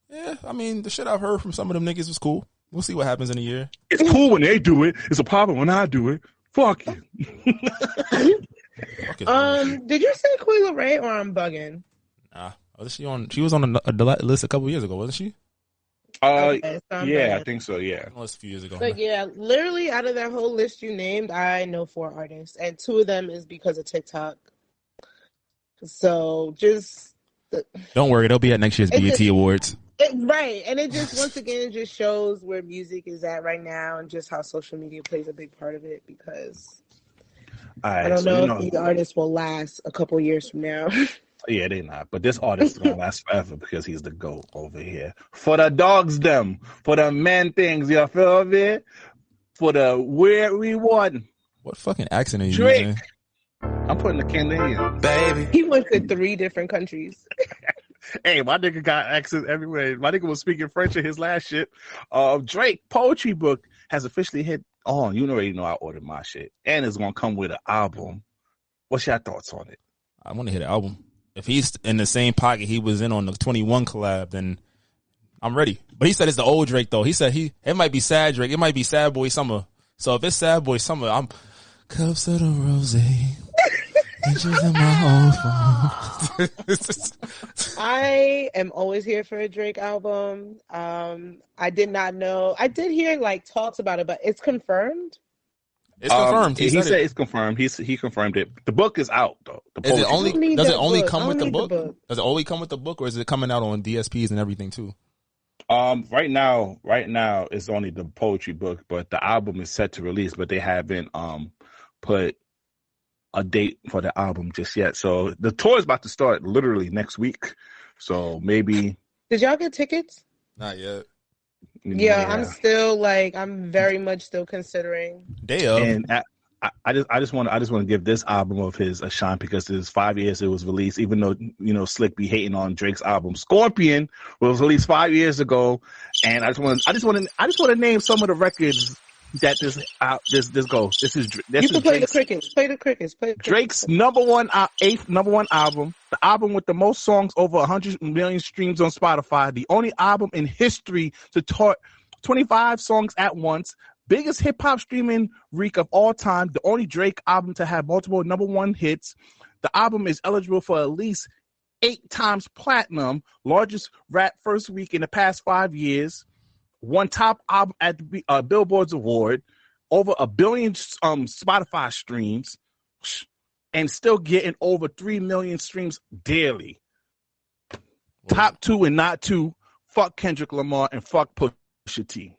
Yeah, I mean, the shit I've heard from some of them niggas was cool. We'll see what happens in a year. It's cool when they do it. It's a problem when I do it. Fuck you. Did you say Coi Leray or I'm bugging? Nah. She was on a list a couple years ago, wasn't she? Okay, yeah, I think so. Yeah, a few years ago. But yeah, literally out of that whole list you named, I know 4 artists, and 2 of them is because of TikTok. So just don't worry, they'll be at next year's BET Awards. Right, and it just once again just shows where music is at right now, and just how social media plays a big part of it. Because I don't know if these artists will last a couple years from now. Yeah, they not. But this artist is gonna last forever because he's the GOAT over here. For the dogs, them. For the men things, you feel me? For the where we want. What fucking accent are you Drake. using? I'm putting the Canadian. Baby. He went to 3 different countries. Hey, my nigga got accents everywhere. My nigga was speaking French in his last shit. Drake poetry book has officially hit on. You already know I ordered my shit. And it's gonna come with an album. What's your thoughts on it? I want to hear the album. If he's in the same pocket he was in on the 21 collab, then I'm ready. But he said it's the old Drake, though. He said it might be Sad Drake. It might be Sad Boy Summer. So if it's Sad Boy Summer, I'm cups of the rosé. Pictures in my old phone. I am always here for a Drake album. I did not know. I did hear talks about it, but it's confirmed. It's confirmed. He said it's confirmed. He confirmed it. The book is out though. Does it only come with the book? Does it only come with the book, or is it coming out on DSPs and everything too? Right now it's only the poetry book, but the album is set to release, but they haven't put a date for the album just yet. So the tour is about to start literally next week. So maybe. Did y'all get tickets? Not yet. Yeah, I'm still I'm very much still considering. And I just want to give this album of his a shine because it's 5 years it was released. Even though Slick be hating on Drake's album, Scorpion was released 5 years ago, and I just want to name some of the records that this goes. You can play the crickets. Play the crickets. Drake's eighth number one album, the album with the most songs over 100 million streams on Spotify, the only album in history to chart 25 songs at once, biggest hip hop streaming reek of all time, the only Drake album to have multiple number 1 hits. The album is eligible for at least 8 times platinum, largest rap first week in the past 5 years. Won top album at the Billboard's award, over 1 billion Spotify streams, and still getting over 3 million streams daily. Wow. Top 2 and not 2. Fuck Kendrick Lamar and fuck Pusha T.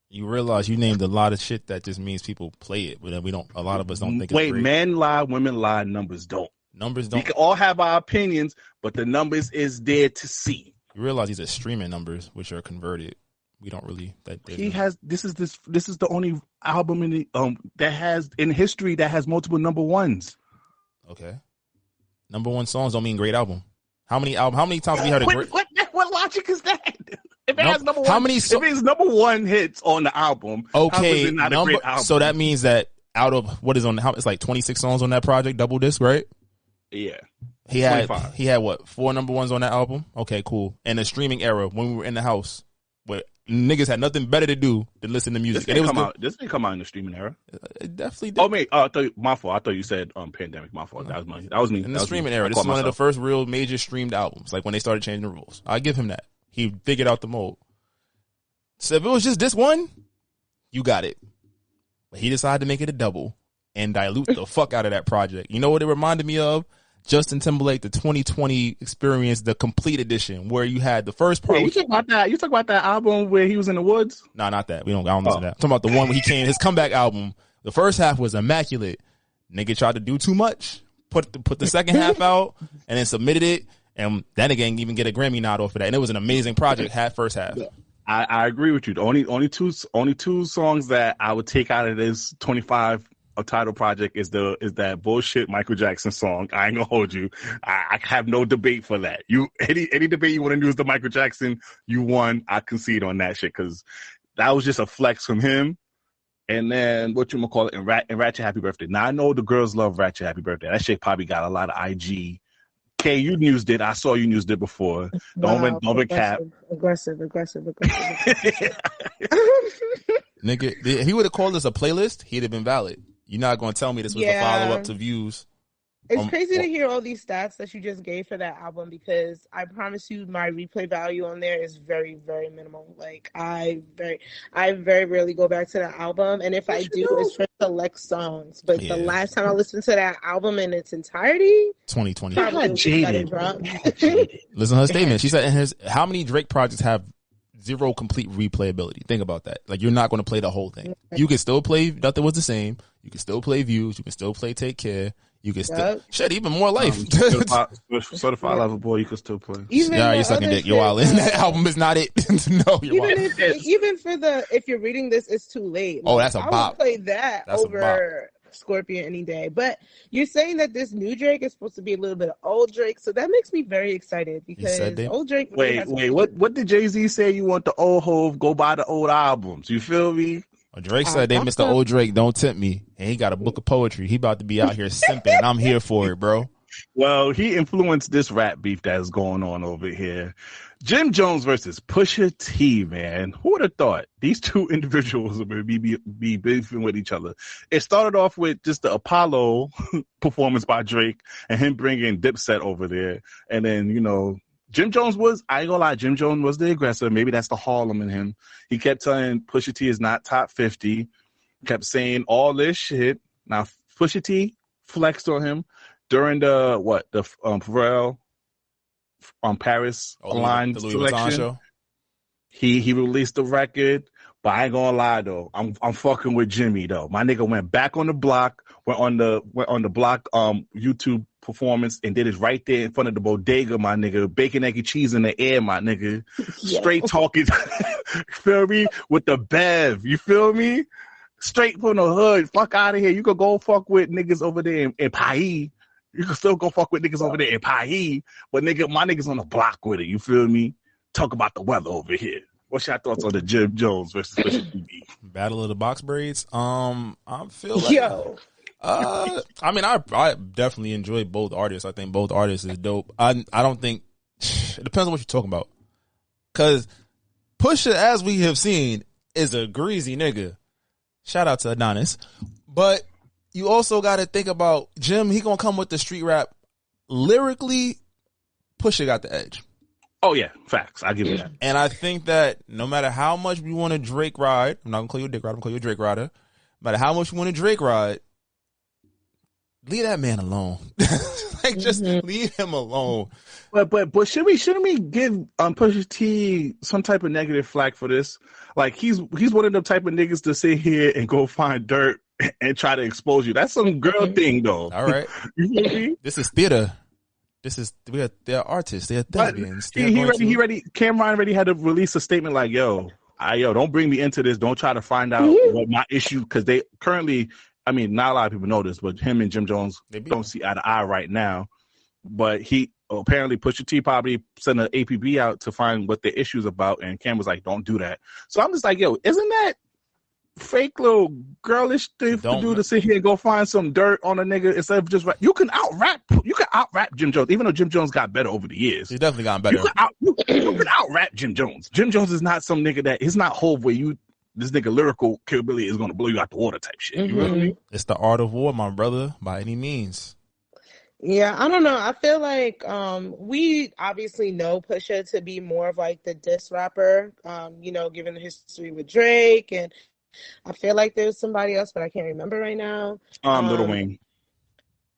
You realize you named a lot of shit that just means people play it, but then we don't. A lot of us don't think. Wait, men lie, women lie, numbers don't. Numbers don't. We can all have our opinions, but the numbers is there to see. You realize these are streaming numbers, which are converted. We don't really. This is the only album in the that has in history that has multiple number 1s. Okay, number 1 songs don't mean great album. How many times have we heard a great? What logic is that? If it has number 1, if it's number 1 hits on the album, okay, how is it not a great album? So that means that out of what is on it's like 26 songs on that project, double disc, right? Yeah. He had what 4 number 1s on that album? Okay, cool. In the streaming era, when we were in the house, where niggas had nothing better to do than listen to music. This didn't come out in the streaming era. It definitely did. Oh, mate, my fault. I thought you said pandemic. My fault. That was me. In the streaming era, this is one of the first real major streamed albums. Like when they started changing the rules, I give him that. He figured out the mode. So if it was just this one, you got it. But he decided to make it a double and dilute the fuck out of that project. You know what it reminded me of? Justin Timberlake, the 2020 Experience, the complete edition, where you had the first part. Wait, you talk about that? You talk about that album where he was in the woods? No, not that. I don't listen to that. I'm talking about the one where he came, his comeback album. The first half was immaculate. Nigga tried to do too much. Put the second half out and then submitted it, and that nigga ain't even get a Grammy nod off of that. And it was an amazing project. First half. I agree with you. The only two songs that I would take out of this 25 title project is that bullshit Michael Jackson song. I ain't gonna hold you. I have no debate for that. Any debate you want to do is the Michael Jackson. You won. I concede on that shit because that was just a flex from him. And then what you gonna call it? And Ratchet Happy Birthday. Now I know the girls love Ratchet Happy Birthday. That shit probably got a lot of IG. Kay, you used it. I saw you used it before. Wow, don't cap. Aggressive. Nigga, he would have called this a playlist. He'd have been valid. You're not gonna tell me this was the follow up to Views. It's crazy to hear all these stats that you just gave for that album because I promise you my replay value on there is very, very minimal. Like I very rarely go back to that album, and if I do, it's for select songs. But the last time I listened to that album in its entirety, 2020. Listen to her statement. She said, how many Drake projects have zero complete replayability? Think about that. Like, you're not going to play the whole thing. You can still play Nothing Was the Same. You can still play Views. You can still play Take Care. You can still even more life. Certified Lover Boy, you can still play. You're sucking dick. Yo, Island. That album is not it. No, even for if you're reading this, it's too late. Oh, that's a bop. I would play that over Scorpion any day. But you're saying that this new Drake is supposed to be a little bit of old Drake, so that makes me very excited because old Drake. Wait, what did Jay-Z say? You want the old Hove? Go buy the old albums. You feel me? Drake said, "They Mr. Old Drake, don't tempt me." And he got a book of poetry. He about to be out here simping. I'm here for it, bro. Well, he influenced this rap beef that is going on over here. Jim Jones versus Pusha T, man. Who would have thought these two individuals would be beefing with each other? It started off with just the Apollo performance by Drake and him bringing Dipset over there. And then, Jim Jones I ain't gonna lie, Jim Jones was the aggressor. Maybe that's the Harlem in him. He kept telling Pusha T is not top 50. Kept saying all this shit. Now, Pusha T flexed on him during the Pharrell Paris line selection. Show. He released the record, but I ain't gonna lie though. I'm fucking with Jimmy though. My nigga went back on the block, went on the block YouTube performance and did it right there in front of the bodega, my nigga. Bacon, egg, and cheese in the air, my nigga. Straight talking, feel me? With the Bev, you feel me? Straight from the hood. Fuck out of here. You could go fuck with niggas over there in Paris. You can still go fuck with niggas over there in Paris, but my niggas on the block with it. You feel me? Talk about the weather over here. What's your thoughts on the Jim Jones versus Pusha T? Battle of the Box Braids? I feel like... I definitely enjoy both artists. I think both artists is dope. I don't think it depends on what you're talking about. Cause Pusha, as we have seen, is a greasy nigga. Shout out to Adonis. But you also got to think about Jim. He gonna come with the street rap. Lyrically, Pusha got the edge. Oh yeah, facts. I give you that. And I think that no matter how much we want to Drake ride, I'm not gonna call you a dick rider. I'm gonna call you a Drake rider. No matter how much we want to Drake ride, leave that man alone. Just leave him alone. But shouldn't we give Pusha T some type of negative flack for this? Like he's one of the type of niggas to sit here and go find dirt and try to expose you. That's some girl thing though. All right. You feel me? This is theater. They're artists. They're thespians. Cameron already had to release a statement like, yo, don't bring me into this. Don't try to find out what my issue, because they currently, I mean, not a lot of people know this, but him and Jim Jones don't see eye to eye right now. But he apparently Pusha T probably sent an APB out to find what the issue's about, and Cam was like, don't do that. So I'm just like, yo, isn't that fake little girlish thing to do to sit here and go find some dirt on a nigga instead of just you can out rap Jim Jones, even though Jim Jones got better over the years. He's definitely gotten better. You can out rap Jim Jones. Jim Jones is not some nigga that is not Hove where this nigga lyrical capability is gonna blow you out the water type shit. You know what I mean? It's the art of war, my brother, by any means. Yeah, I don't know. I feel like we obviously know Pusha to be more of like the diss rapper, given the history with Drake, and I feel like there's somebody else, but I can't remember right now. Lil Wayne.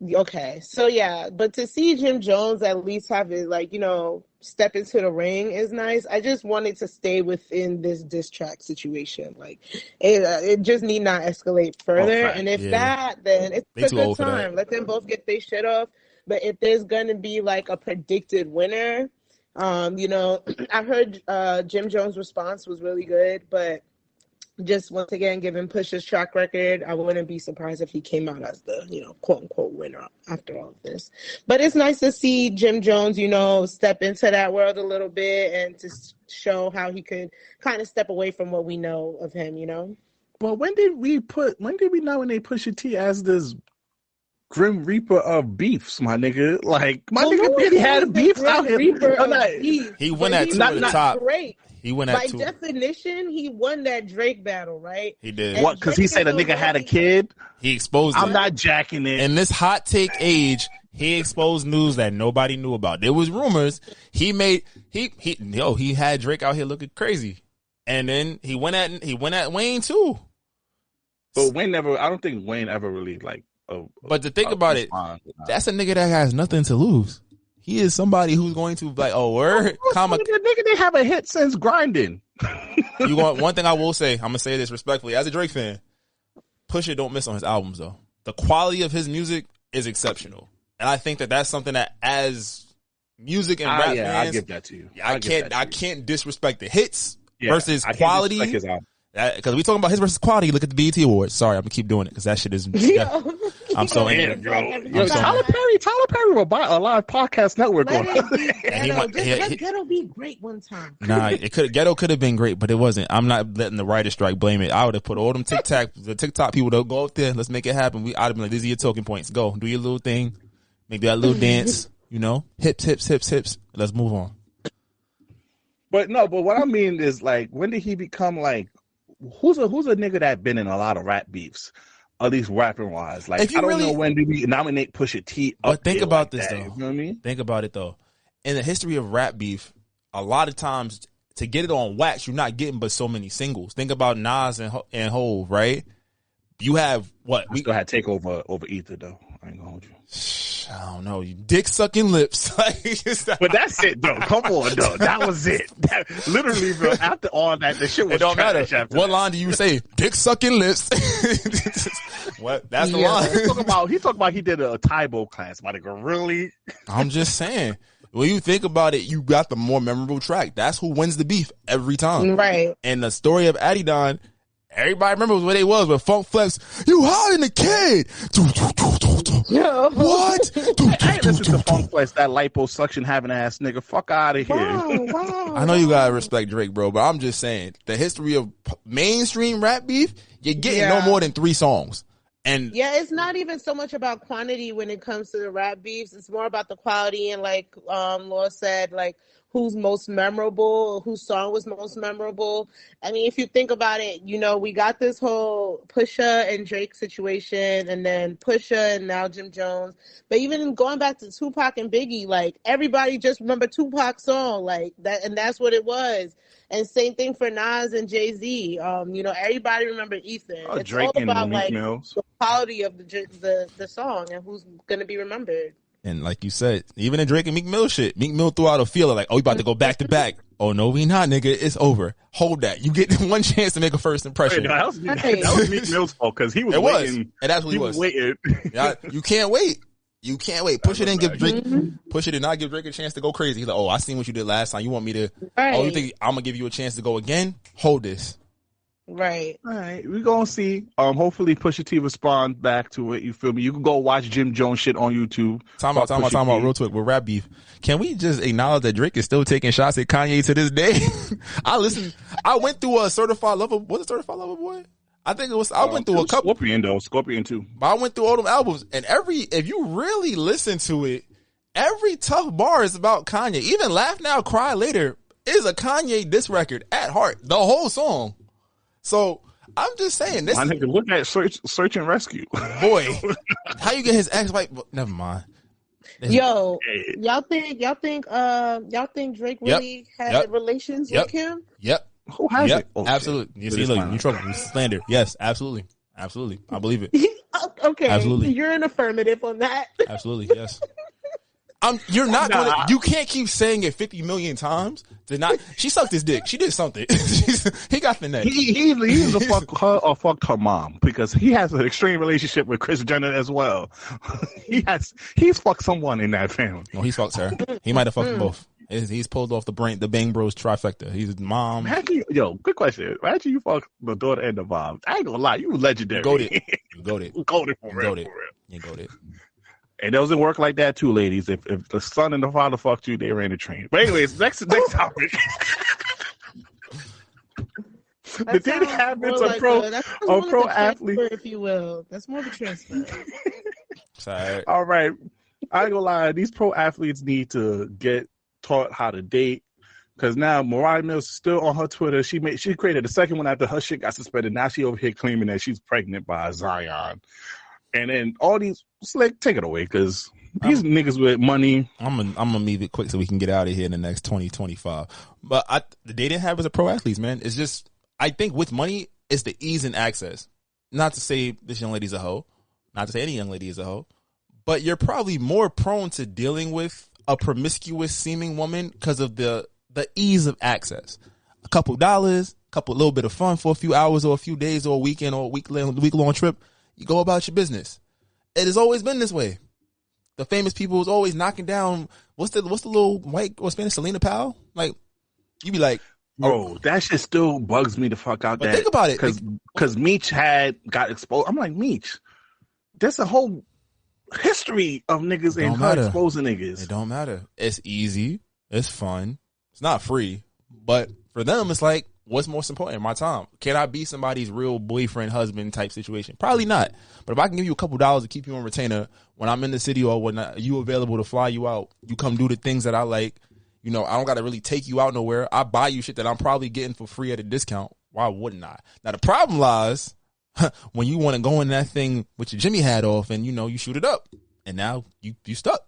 Okay, so yeah, but to see Jim Jones at least have it, like, you know, step into the ring is nice. I just wanted to stay within this diss track situation. Like, it just need not escalate further. And if that, then it's a good time. Let them both get their shit off. But if there's gonna be like a predicted winner, you know, I heard Jim Jones' response was really good, but just once again, given Pusha's track record, I wouldn't be surprised if he came out as the, you know, quote unquote winner after all of this. But it's nice to see Jim Jones, you know, step into that world a little bit and to show how he could kind of step away from what we know of him, you know? Well, when did we nominate Pusha T as this Grim Reaper of beefs, my nigga? Like, my nigga really had beefs out here. He went at two at the top. Great. He went at by two. definition, he won that Drake battle, right? He did. And what? Because he said a nigga had a kid? He exposed it. I'm not jacking it. In this hot take age, he exposed news that nobody knew about. There was rumors. He had Drake out here looking crazy. And then he went at Wayne too. But I don't think Wayne ever really like. But to think about it, that's a nigga that has nothing to lose. He is somebody who's going to like, oh, word. Nigga, they have a hit since Grinding. You want one thing I will say, I'm gonna say this respectfully as a Drake fan. Pusha don't miss on his albums though. The quality of his music is exceptional, and I think that that's something that as music and rap fans, I give that to you. I can't disrespect the hits versus quality. Because we talking about his versus quality. Look at the BET Awards. Sorry, I'm gonna keep doing it because that shit is. I'm so angry, bro. Tyler Perry will buy a live podcast network on. Let Ghetto be great one time. Nah, Ghetto could have been great, but it wasn't. I'm not letting the writer strike blame it. I would have put all them the TikTok people to go out there. Let's make it happen. I'd have been like, these are your talking points. Go do your little thing, make that little dance. You know, hips. Let's move on. But what I mean is, like, when did he become like? Who's a nigga that been in a lot of rap beefs, at least rapping wise? Like, I don't know when did we nominate Pusha T. But think about this though. You know what I mean? Think about it though. In the history of rap beef, a lot of times to get it on wax, you're not getting but so many singles. Think about Nas and Hov, right? You have what? We still had Takeover over Ether though. I ain't gonna hold you. I don't know. You dick sucking lips. But that's it, though. Come on, though. That was it. Literally, bro. After all that, the shit was. It don't matter. What line do you say? Dick sucking lips. What? That's the line. He talking about he did a Tybo class. My nigga, really? I'm just saying. When you think about it, you got the more memorable track. That's who wins the beef every time. Right. And the story of Adidon, everybody remembers where they was with Funk Flex. You hiding the kid. What? I ain't listen to Funk Flex, that liposuction having ass nigga. Fuck out of here. Wow. I know you gotta respect Drake, bro, but I'm just saying the history of mainstream rap beef, you're getting no more than 3 songs. And it's not even so much about quantity when it comes to the rap beefs. It's more about the quality and, like Laura said, like, who's most memorable, whose song was most memorable. I mean, if you think about it, you know, we got this whole Pusha and Drake situation, and then Pusha and now Jim Jones. But even going back to Tupac and Biggie, like, everybody just remember Tupac's song, like that, and that's what it was. And same thing for Nas and Jay-Z. You know, everybody remember Ether. It's Drake all about, and like, Mills. the quality of the song and who's gonna be remembered. And like you said, even in Drake and Meek Mill shit, Meek Mill threw out a feeler like, oh, we about to go back to back. Oh, no, we not, nigga. It's over. Hold that. You get one chance to make a first impression. Wait, that was Meek Mill's fault because he was waiting. It absolutely was. Waiting. You can't wait. You can't wait. Pusha didn't give Drake. Pusha did not give Drake a chance to go crazy. He's like, oh, I seen what you did last time. You want me to? Right. Oh, you think I'm gonna give you a chance to go again? Hold this. Right. All right, we're gonna see. Hopefully Pusha T responds back to it. You feel me? You can go watch Jim Jones shit on YouTube. Time out, real quick. With rap beef, can we just acknowledge that Drake is still taking shots at Kanye to this day? I went through a Certified Lover. Was it Certified Lover Boy? I think it was. I went through a couple. Scorpion too. But I went through all them albums, and if you really listen to it, every tough bar is about Kanye. Even Laugh Now, Cry Later is a Kanye diss record at heart. The whole song. So I'm just saying this. I need to look at Search and Rescue. Boy, how you get his ex-wife? Never mind. Yo, y'all think Drake really had relations with Kim? Yep. Who has it? Oh, absolutely. You see, look, you trouble. You slander. Yes, absolutely. I believe it. Okay, Absolutely. you're an affirmative on that. Absolutely, yes. You're not going to. You can't keep saying it 50 million times. To not. She sucked his dick. She did something. He got the neck. He either fucked her or fucked her mom because he has an extreme relationship with Kris Jenner as well. He's fucked someone in that family. No, he's fucked her. He might have fucked them both. He's pulled off the Bang Bros trifecta. He's mom. Quick question. Imagine you fuck the daughter and the mom. I ain't gonna lie, you legendary. You goated. Goated for real. You goated. It doesn't work like that too, ladies. If the son and the father fucked you, they ran the train. But anyways, next topic. The dating habits of pro athletes, if you will. That's more of a transfer. Sorry. All right. I ain't gonna lie. These pro athletes need to get taught how to date. Because now Mariah Mills is still on her Twitter. She created a second one after her shit got suspended. Now she over here claiming that she's pregnant by Zion. And then all these, Slick, take it away, because these niggas with money. I'm gonna leave it quick so we can get out of here in the next 2025. But the dating habits of pro athletes, man, it's just, I think with money, it's the ease and access. Not to say this young lady's a hoe, not to say any young lady is a hoe, but you're probably more prone to dealing with a promiscuous seeming woman because of the ease of access. A couple dollars, little bit of fun for a few hours or a few days or a weekend or a week long trip. You go about your business. It has always been this way. The famous people is always knocking down. What's the little white or Spanish Selena Powell? Like, you be like, bro, that shit still bugs me the fuck out. But think about it, because Meech got exposed. I'm like, Meech, there's a whole history of niggas and her exposing niggas. It don't matter. It's easy. It's fun. It's not free, but for them, it's like, what's most important? My time. Can I be somebody's real boyfriend, husband type situation? Probably not. But if I can give you a couple dollars to keep you on retainer when I'm in the city or when you available to fly you out, you come do the things that I like. You know, I don't got to really take you out nowhere. I buy you shit that I'm probably getting for free at a discount. Why wouldn't I? Now, the problem lies when you want to go in that thing with your Jimmy hat off and, you know, you shoot it up. And now you stuck.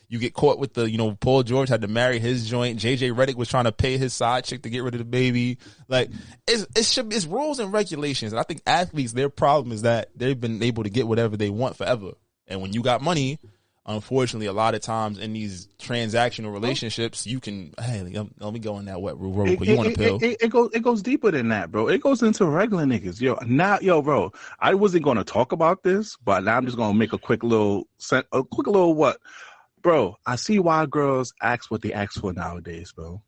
You get caught with the, you know, Paul George had to marry his joint. JJ Redick was trying to pay his side chick to get rid of the baby. Like, it's rules and regulations. And I think athletes, their problem is that they've been able to get whatever they want forever. And when you got money, unfortunately, a lot of times in these transactional relationships, you can, hey, let me go in that wet room real quick. You want a pill? It goes deeper than that, bro. It goes into regular niggas. Bro, I wasn't going to talk about this, but now I'm just going to make a quick little what? Bro, I see why girls ask what they ask for nowadays, bro.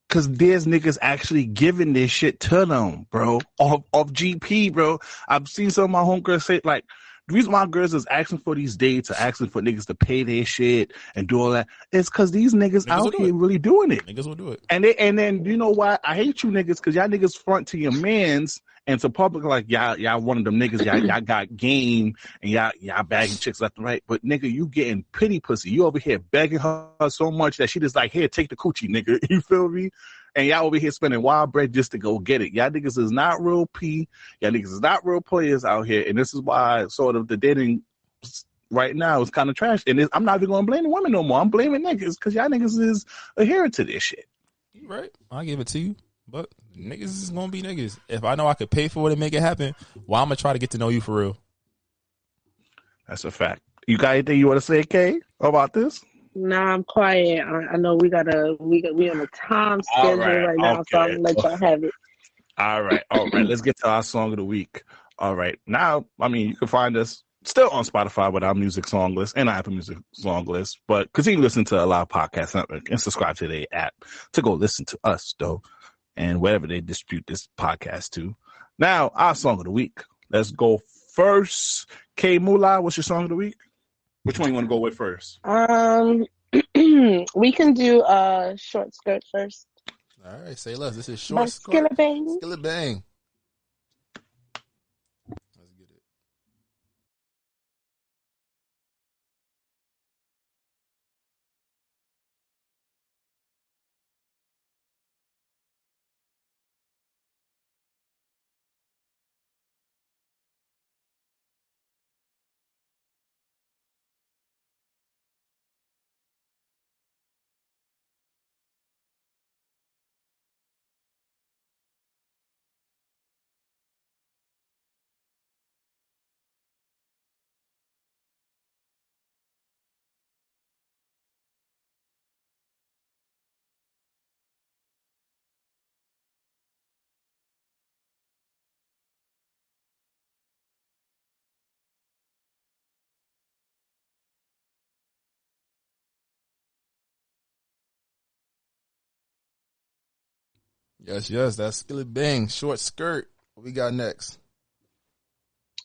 Because there's niggas actually giving this shit to them, bro. Off GP, bro. I've seen some of my homegirls say, like, the reason why girls is asking for these dates or asking for niggas to pay their shit and do all that is because these niggas out here really doing it. Niggas will do it. And then, you know what? I hate you niggas because y'all niggas front to your mans and to public like y'all one of them niggas, y'all got game and y'all bagging chicks left and right. But nigga, you getting pity pussy. You over here begging her so much that she just like, here, take the coochie, nigga. You feel me? And y'all over here spending wild bread just to go get it. Y'all niggas is not real P. Y'all niggas is not real players out here. And this is why sort of the dating right now is kind of trash. And I'm not even going to blame the women no more. I'm blaming niggas because y'all niggas is adherent to this shit. Right. I'll give it to you. But niggas is going to be niggas. If I know I could pay for it and make it happen, well, I'm going to try to get to know you for real. That's a fact. You got anything you want to say, Kay, about this? Nah, I'm quiet. I know we on a time schedule right now, so I'm gonna let y'all have it. All right. Let's get to our song of the week. All right. Now, I mean, you can find us still on Spotify with our music song list and our Apple Music song list, but continue to listen to a Live Podcast Network and subscribe to their app to go listen to us, though, and wherever they distribute this podcast to. Now, our song of the week. Let's go first. KayMunny, what's your song of the week? Which one you want to go with first? We can do Short Skirt first. All right, say less. This is Short Skirt. Skilla Bang. Skilla Bang. Yes. That's Skillet Bang. Short skirt. What we got next?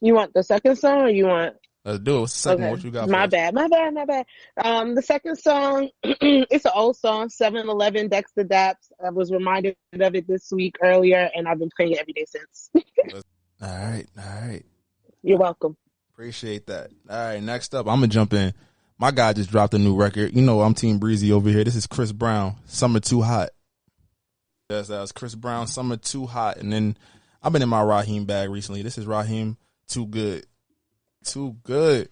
You want the second song or you want? Let's do it. What's the second one? What you got My for us? bad. The second song, it's an old song, 7-Eleven, Dexter Daps. I was reminded of it this week earlier, and I've been playing it every day since. All right. You're welcome. Appreciate that. All right, next up, I'm going to jump in. My guy just dropped a new record. You know I'm Team Breezy over here. This is Chris Brown, Summer Too Hot. Yes, that was Chris Brown, Summer Too Hot. And then I've been in my Raheem bag recently. This is Raheem, Too Good. Too good.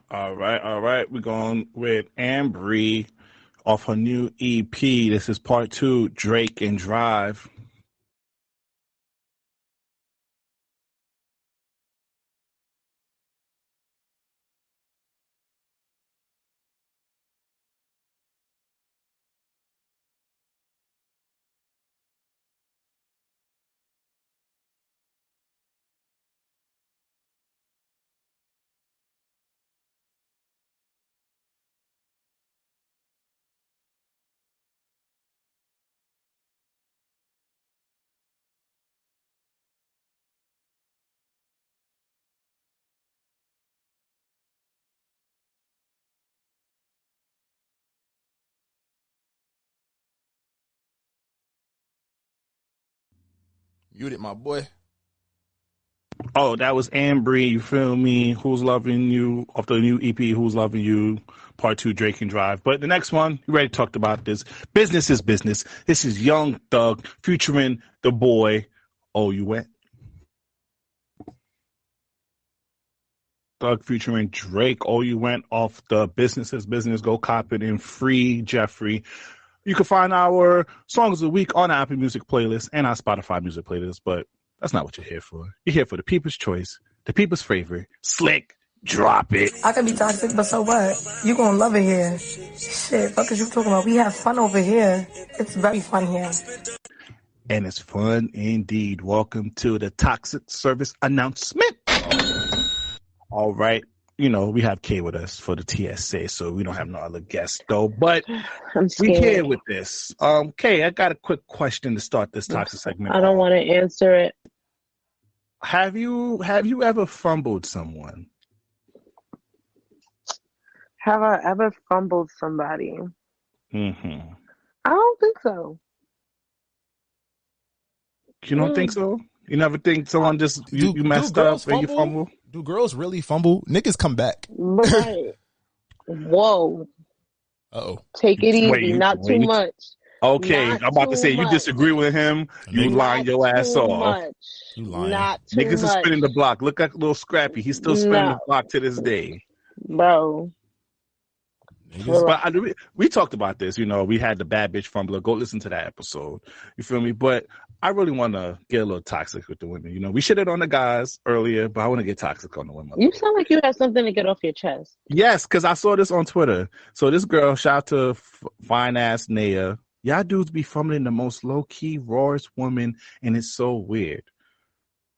All right. We're going with Ambry off her new EP. This is part 2, Drake and Drive. Muted, my boy. Oh, that was Ambry, you feel me? Who's Loving You, off the new EP, Who's Loving You, part 2, Drake and Drive. But the next one, you already talked about this. Business is Business. This is Young Thug featuring the boy, Oh You Went. Thug featuring Drake, Oh You Went, off the Business is Business. Go cop it and free Jeffrey. You can find our Songs of the Week on our Apple Music playlist and our Spotify music playlist, but that's not what you're here for. You're here for the people's choice, the people's favorite. Slick, drop it. I can be toxic, but so what? You gonna love it here. Shit, fuck is you talking about? We have fun over here. It's very fun here. And it's fun indeed. Welcome to the Toxic Service announcement. All right. You know, we have Kay with us for the TSA, so we don't have no other guests, though. But we here with this. Kay, I got a quick question to start this toxic segment. I don't want to answer it. Have you ever fumbled someone? Have I ever fumbled somebody? Mm-hmm. I don't think so. You don't think so? You never think someone just you messed up and you fumble? Do girls really fumble? Niggas come back. Right. Whoa. Uh-oh. Take it easy. Not too much. Okay, Not I'm about to say much. you disagree with him. You lying your ass off. Much. You lying. Not too Niggas much. is spinning the block. Look at little Scrappy. He's still spinning the block to this day. Bro. But we talked about this. You know, we had the bad bitch fumbler. Go listen to that episode. You feel me? But I really want to get a little toxic with the women. You know, we shitted on the guys earlier, but I want to get toxic on the women. You sound like you have something to get off your chest. Yes, because I saw this on Twitter. So this girl, shout out to fine ass Naya. Y'all dudes be fumbling the most low key, rawest woman, and it's so weird.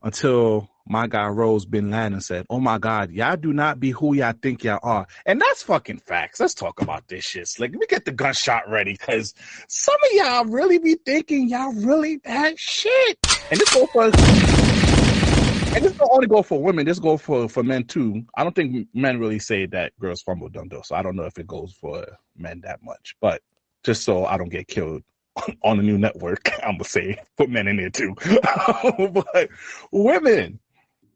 Until my guy Rose Bin Laden said, "Oh my God, y'all do not be who y'all think y'all are," and that's fucking facts. Let's talk about this shit. Like, let me get the gunshot ready, because some of y'all really be thinking y'all really that shit. And this go for, and this don't only go for women. This go for men too. I don't think men really say that girls fumble them though, so I don't know if it goes for men that much. But just so I don't get killed on the new network, I'm gonna say put men in there too. But women,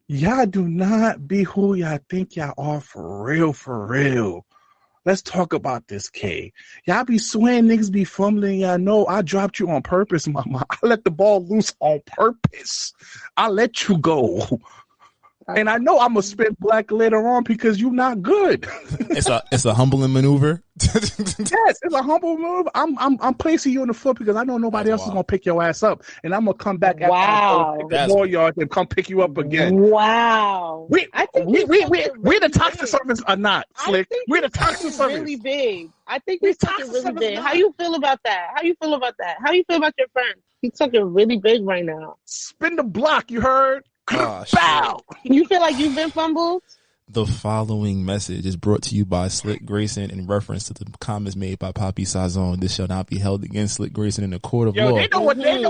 y'all do not be who y'all think y'all are for real, for real. Let's talk about this, K. Y'all be swearing niggas be fumbling. Y'all know I dropped you on purpose, mama. I let the ball loose on purpose. I let you go. And I know I'm gonna spin black later on because you not good. It's a humbling maneuver. Yes, it's a humble move. I'm placing you on the foot because I know nobody else is gonna pick your ass up, and I'm gonna come back after more yards and come pick you up again. Wow. I think we the toxic service are not Slick. We're the toxic service. Really big. I think he's talking really big. How you feel about that? How you feel about your friend? He's talking really big right now. Spin the block. You heard? Oh, Bow. You feel like you've been fumbled? The following message is brought to you by Slick Grayson in reference to the comments made by Poppy Sazon. This shall not be held against Slick Grayson in the court of law. They know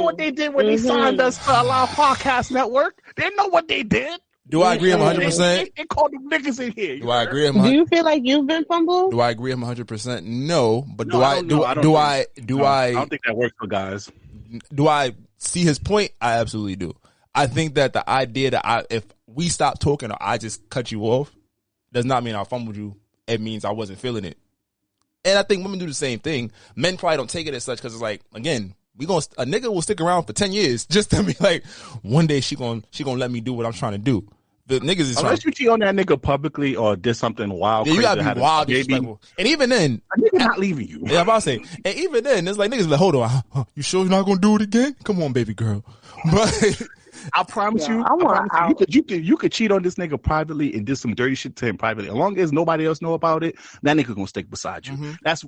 what they did when they signed us to Allow Podcast Network. They know what they did. Do I agree 100%? They called them niggas in here. Do I agree? Do you feel like you've been fumbled? Do I agree 100%? No, but I don't think that works for guys. Do I see his point? I absolutely do. I think that the idea that if we stop talking or I just cut you off does not mean I fumbled you. It means I wasn't feeling it. And I think women do the same thing. Men probably don't take it as such because it's like, again, a nigga will stick around for 10 years just to be like, one day she gonna let me do what I'm trying to do. The niggas is unless you cheat on that nigga publicly or did something wild. Yeah, you gotta be wild, disrespectful. And even then, a nigga not leaving you. Yeah, I'm about to say. And even then, it's like niggas like, hold on, you sure you're not gonna do it again? Come on, baby girl. But I promise you, you could cheat on this nigga privately and do some dirty shit to him privately. As long as nobody else know about it, that nigga gonna stick beside you. Mm-hmm. That's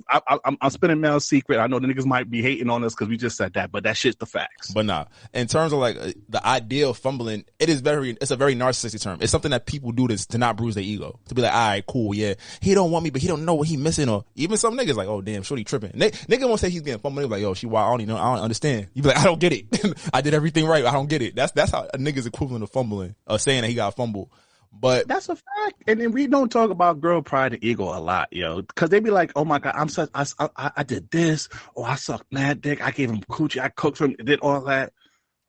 I'm spinning Mel's secret. I know the niggas might be hating on us because we just said that, but that shit's the facts. But nah, in terms of like the idea of fumbling, it's a very narcissistic term. It's something that people do to not bruise their ego. To be like, all right, cool, yeah, he don't want me, but he don't know what he missing. Or even some niggas like, oh damn, shorty tripping. Nigga won't say he's getting fumbled. Like, yo, she wild. I don't understand. You be like, I don't get it. I did everything right. I don't get it. That's how a nigga's equivalent of fumbling or saying that he got fumbled. But that's a fact. And then we don't talk about girl pride and ego a lot, yo, because they be like, oh my god, I did this, or I sucked mad dick, I gave him coochie, I cooked for him, did all that.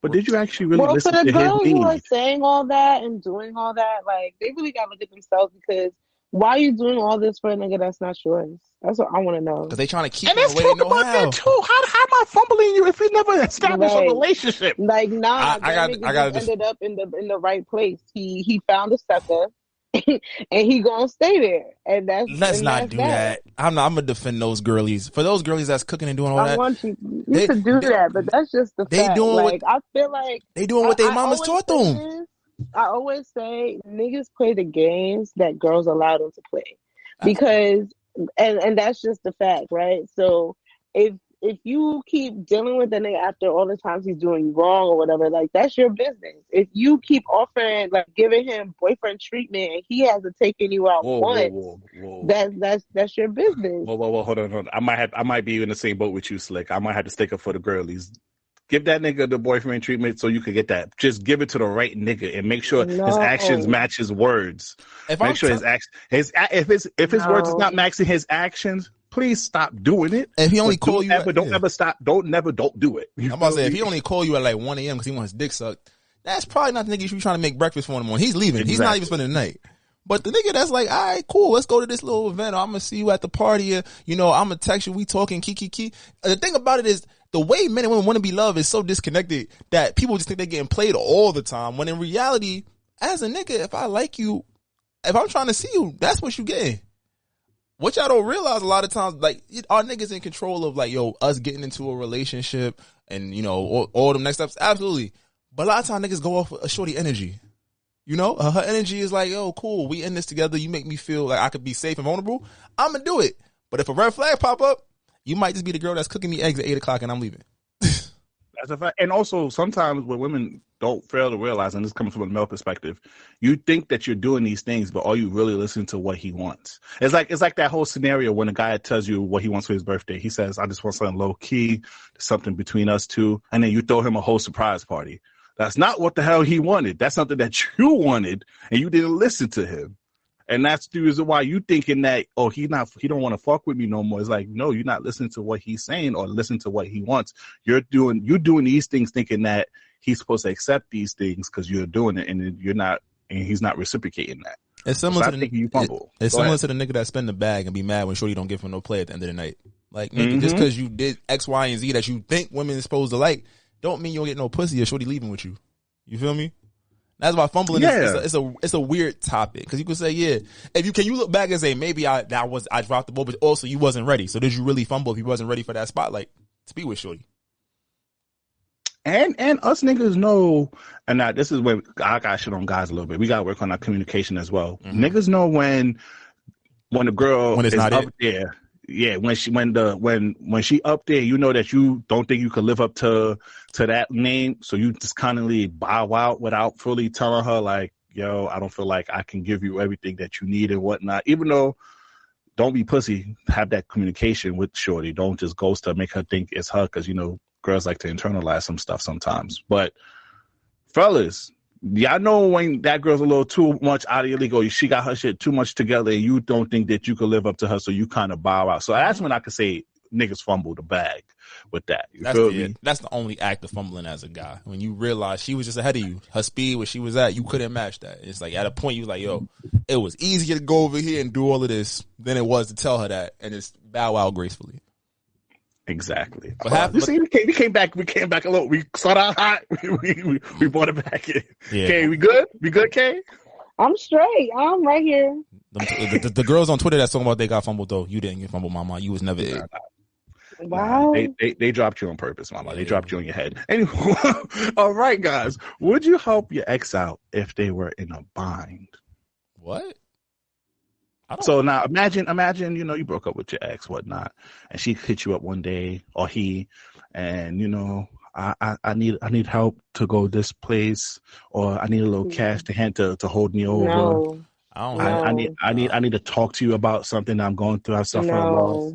But did you actually really listen to his needs? Well, for the girls who are saying all that and doing all that, like, they really gotta look at themselves, because why are you doing all this for a nigga that's not yours? That's what I want to know. Because they trying to keep and let's talk about that too. How am I fumbling you if we never established a relationship? Like, nah, I got ended up in the right place. He found a sucker, and he gonna stay there. And let's not do that. I'm gonna defend those girlies. For those girlies that's cooking and doing all that, I want you to do that, but that's just the fact. I feel like they doing what their mamas taught them. I always say niggas play the games that girls allow them to play, because and that's just the fact, right? So if you keep dealing with the nigga after all the times he's doing you wrong or whatever, like, that's your business. If you keep offering, like, giving him boyfriend treatment and he hasn't taken you out once, that's your business. Whoa, hold on. I might be in the same boat with you, Slick. I might have to stick up for the girlies. Give that nigga the boyfriend treatment so you could get that. Just give it to the right nigga and make sure his actions match his words. Make sure his actions, if his words is not matching his actions, please stop doing it. If he only call you, don't ever stop. Don't do it. I'm about to say, if he only call you at like 1 a.m. because he wants his dick sucked, that's probably not the nigga you should be trying to make breakfast for in the morning. He's leaving. Exactly. He's not even spending the night. But the nigga that's like, all right, cool, let's go to this little event, or I'm gonna see you at the party, or, I'm gonna text you, we talking, kiki. The thing about it is, the way men and women want to be loved is so disconnected that people just think they're getting played all the time, when in reality, as a nigga, if I like you, if I'm trying to see you, that's what you getting. What y'all don't realize a lot of times, like, our niggas in control of, like, us getting into a relationship and, all them next steps, absolutely. But a lot of times niggas go off a shorty energy. Her energy is like, yo, cool, we in this together, you make me feel like I could be safe and vulnerable, I'm gonna do it. But if a red flag pop up, you might just be the girl that's cooking me eggs at 8 o'clock and I'm leaving. That's a fact. And also, sometimes what women don't fail to realize, and this comes from a male perspective, you think that you're doing these things, but are you really listening to what he wants? It's like that whole scenario when a guy tells you what he wants for his birthday. He says, I just want something low key, something between us two, and then you throw him a whole surprise party. That's not what the hell he wanted. That's something that you wanted, and you didn't listen to him. And that's the reason why you thinking that, he don't want to fuck with me no more. It's like, no, you're not listening to what he's saying or listen to what he wants. You're doing these things thinking that he's supposed to accept these things because you're doing it, and you're not, and he's not reciprocating that. It's similar to the nigga that spend the bag and be mad when shorty don't give him no play at the end of the night. Like, nigga, just because you did X, Y, and Z that you think women is supposed to like, don't mean you don't get no pussy or shorty leaving with you. You feel me? That's why fumbling is it's a weird topic, because you could say, can you look back and say, maybe I dropped the ball, but also you wasn't ready. So did you really fumble if you wasn't ready for that spotlight to be with shorty? And us niggas know, and now this is where I got shit on guys a little bit. We gotta work on our communication as well. Mm-hmm. Niggas know when the girl is not up there. Yeah, when she up there, you know that you don't think you could live up to that name, so you just kindly bow out without fully telling her, like, yo, I don't feel like I can give you everything that you need and whatnot. Even though, don't be pussy. Have that communication with shorty. Don't just ghost her, make her think it's her, because, you know, girls like to internalize some stuff sometimes. But fellas, y'all know when that girl's a little too much out of your league, or she got her shit too much together and you don't think that you could live up to her, so you kind of bow out. So that's when I could say niggas fumble the bag with that. You feel me? That's the only act of fumbling as a guy. When you realize she was just ahead of you, her speed where she was at, you couldn't match that. It's like at a point you was like, yo, it was easier to go over here and do all of this than it was to tell her that and just bow out gracefully. Exactly. But we came back a little. We started out hot. We brought it back in. Yeah. Kay, we good? We good, Kay? I'm straight. I'm right here. The girls on Twitter that's talking about they got fumbled, though, you didn't get fumbled, mama. You was never it. Wow. They dropped you on purpose, mama. They dropped you on your head. Anyway, all right, guys. Would you help your ex out if they were in a bind? What? So now imagine, you know, you broke up with your ex, whatnot, and she hit you up one day, or he, and, you know, I need help to go this place, or I need a little cash to hand to hold me over. No. I need to talk to you about something I'm going through. I'm suffering a loss.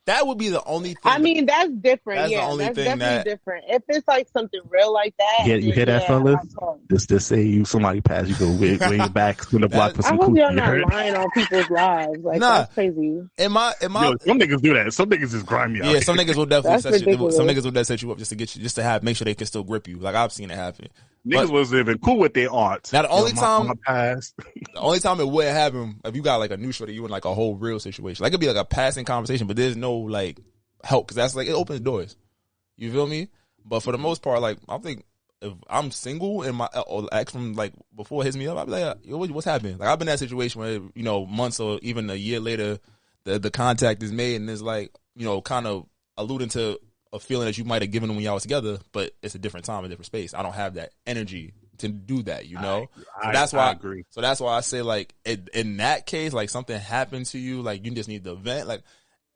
That would be the only thing. I mean, that's different. That's yeah, the only that's thing definitely different. If it's like something real like that. Yeah, you hear that, fellas? Just say you somebody passed, you go way back to the block for I some hope coochie. you're not lying on people's lives. Like, that's crazy. Am I? Yo, some niggas do that. Some niggas just grimy out. Yeah, some niggas will definitely That's ridiculous. some niggas will definitely set you up just to get you, just to make sure they can still grip you. Like, I've seen it happen. Niggas was living cool with their aunts. Now the only time it wouldn't happen if you got like a new shorty, you in like a whole real situation. Like, it'd be like a passing conversation, but there's no like help, because that's like, it opens doors. You feel me? But for the most part, like, I think if I'm single and my ex from like before hits me up, I'd be like, yo, what's happening? Like, I've been in that situation where, you know, months or even a year later, the contact is made and it's like, you know, kind of alluding to a feeling that you might have given them when y'all was together, but it's a different time, a different space. I don't have that energy to do that, you know? So that's why I agree. So that's why I say, like, in that case, like, something happened to you, like, you just need to vent. Like,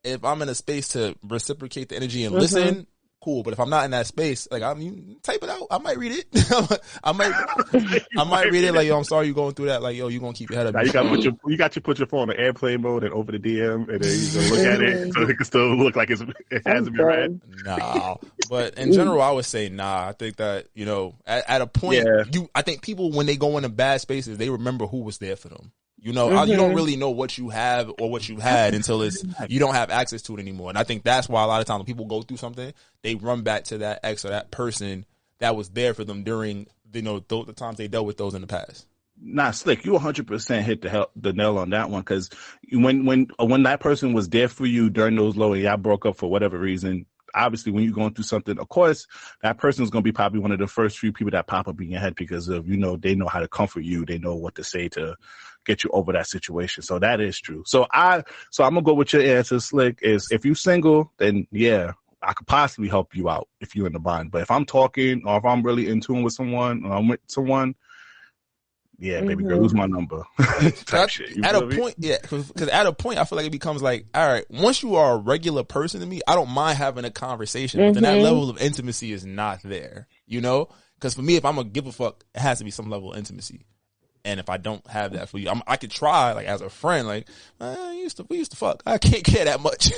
if I'm in a space to reciprocate the energy and listen, cool. But if I'm not in that space, like, you type it out. I might read it. I might read it like, yo, I'm sorry you're going through that. Like, yo, you gonna keep your head up. Now you got to put your phone on airplane mode and over the DM, and then you can look at it so it can still look like it hasn't been read. Nah, but in general, I would say nah. I think that, you know, at a point, I think people, when they go into bad spaces, they remember who was there for them. You know, you don't really know what you have or what you had until you don't have access to it anymore. And I think that's why a lot of times when people go through something, they run back to that ex or that person that was there for them during, you know, the times they dealt with those in the past. Nah, Slick, you 100% hit the nail on that one, because when that person was there for you during those low and y'all broke up for whatever reason, obviously when you're going through something, of course, that person is going to be probably one of the first few people that pop up in your head, because of, you know, they know how to comfort you. They know what to say to get you over that situation. So that is true. So I'm going to go with your answer, Slick, is if you're single, then yeah, I could possibly help you out if you're in the bind. But if I'm talking, or if I'm really in tune with someone, or I'm with someone, yeah, baby girl, lose my number. At a point, yeah, because at a point, I feel like it becomes like, all right, once you are a regular person to me, I don't mind having a conversation, but then that level of intimacy is not there, you know? Because for me, if I'm gonna give a fuck, it has to be some level of intimacy. And if I don't have that for you, I could try, like, as a friend, like, we used to fuck. I can't care that much.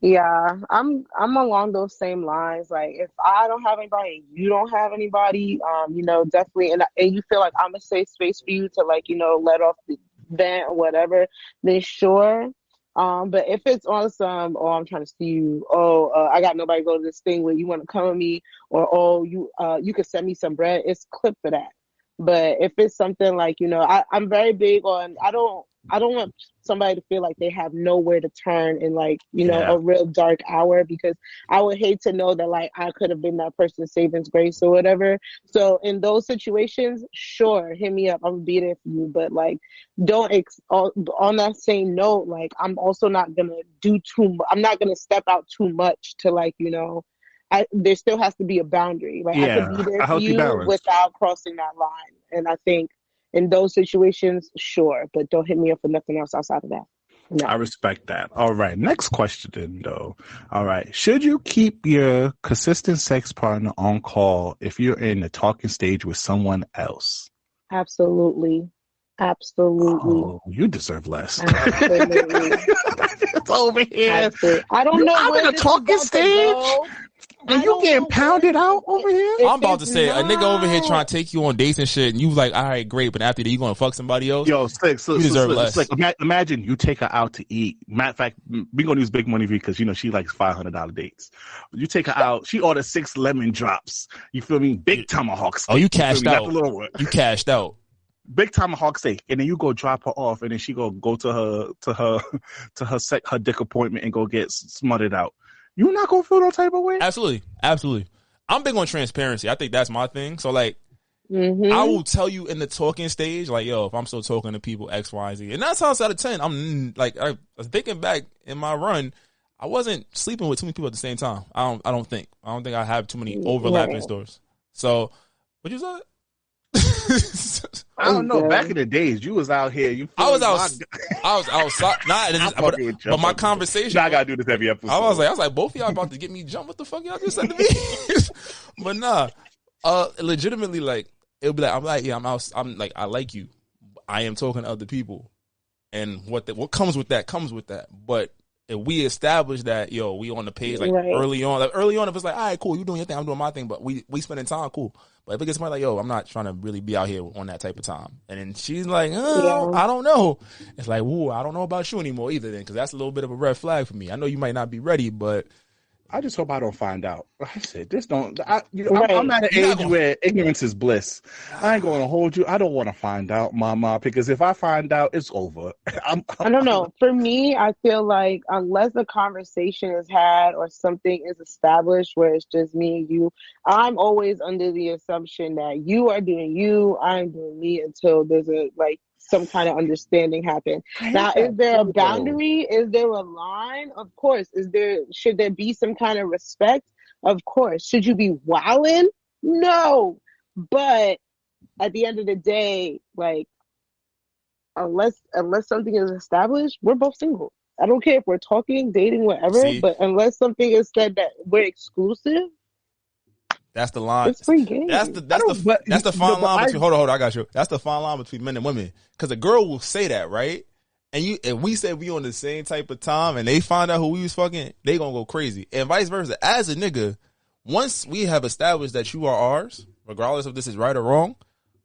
Yeah, I'm along those same lines. Like, if I don't have anybody, you don't have anybody, you know, definitely, and you feel like I'm a safe space for you to, like, you know, let off the vent or whatever, then sure. But if it's on some, I'm trying to see you, I got nobody to go to this thing where you want to come with me, or you could send me some bread, it's clip for that. But if it's something like, you know, I'm very big on, I don't want somebody to feel like they have nowhere to turn in, like, you know, a real dark hour, because I would hate to know that, like, I could have been that person's saving grace or whatever. So in those situations, sure, hit me up. I'm gonna be there for you. But, like, don't on that same note, like, I'm also not gonna I'm not gonna step out too much to, like, you know, there still has to be a boundary. Like, I could be there for you without crossing that line. And I think in those situations, sure, but don't hit me up for nothing else outside of that. No. I respect that. All right. Next question, though. All right. Should you keep your consistent sex partner on call if you're in the talking stage with someone else? Absolutely. Oh, you deserve less. Absolutely. It's over here. Absolutely. I don't know I'm where in a this talking is about to stage. go. And you getting pounded out over here? I'm about to say, a nigga over here trying to take you on dates and shit, and you like, all right, great, but after that, you gonna fuck somebody else? Yo, Slick, you deserve less. Like, imagine you take her out to eat. Matter of fact, we gonna use Big Money because, you know, she likes $500 dates. You take her out, she orders 6 lemon drops. You feel me? Big tomahawk steak. Oh, you cashed out. You cashed out. Big tomahawk steak, and then you go drop her off, and then she go to her dick appointment and go get smothered out. You not gonna feel no type of way? Absolutely. I'm big on transparency. I think that's my thing. So like, Mm-hmm. I will tell you in the talking stage, like, yo, if I'm still talking to people X, Y, Z, and 9 times out of 10, I'm like, I was thinking back in my run, I wasn't sleeping with too many people at the same time. I don't think I have too many overlapping stores. So, what you said? I don't know. Back in the days, you was out here. I was outside. But my conversation. I gotta do this every episode. I was like, both of y'all about to get me jumped. What the fuck y'all just said to me? But nah, legitimately, like, it'll be like, I'm like, yeah, I'm out. I'm like, I like you. I am talking to other people, and what comes with that comes with that. But if we establish that, yo, we on the page like early on, if it's like, all right, cool, you doing your thing, I'm doing my thing, but we spending time, cool. But if it gets somebody like, yo, I'm not trying to really be out here on that type of time, and then she's like, I don't know. It's like, ooh, I don't know about you anymore either, then, because that's a little bit of a red flag for me. I know you might not be ready, but I just hope I don't find out. I said, I'm at an age where ignorance is bliss. I ain't going to hold you. I don't want to find out, mama, because if I find out, it's over. I don't know. For me, I feel like unless the conversation is had or something is established where it's just me and you, I'm always under the assumption that you are doing you, I'm doing me until there's some kind of understanding happen. Now, is there a boundary? Is there a line? Of course. Should there be some kind of respect? Of course. Should you be wilding? No. But at the end of the day, like, unless something is established, we're both single. I don't care if we're talking, dating, whatever, but unless something is said that we're exclusive, that's the line. It's free game. That's the fine line between. Hold on, I got you. That's the fine line between men and women. Because a girl will say that, right? And if we say we on the same type of time, and they find out who we was fucking, they gonna go crazy. And vice versa. As a nigga, once we have established that you are ours, regardless if this is right or wrong,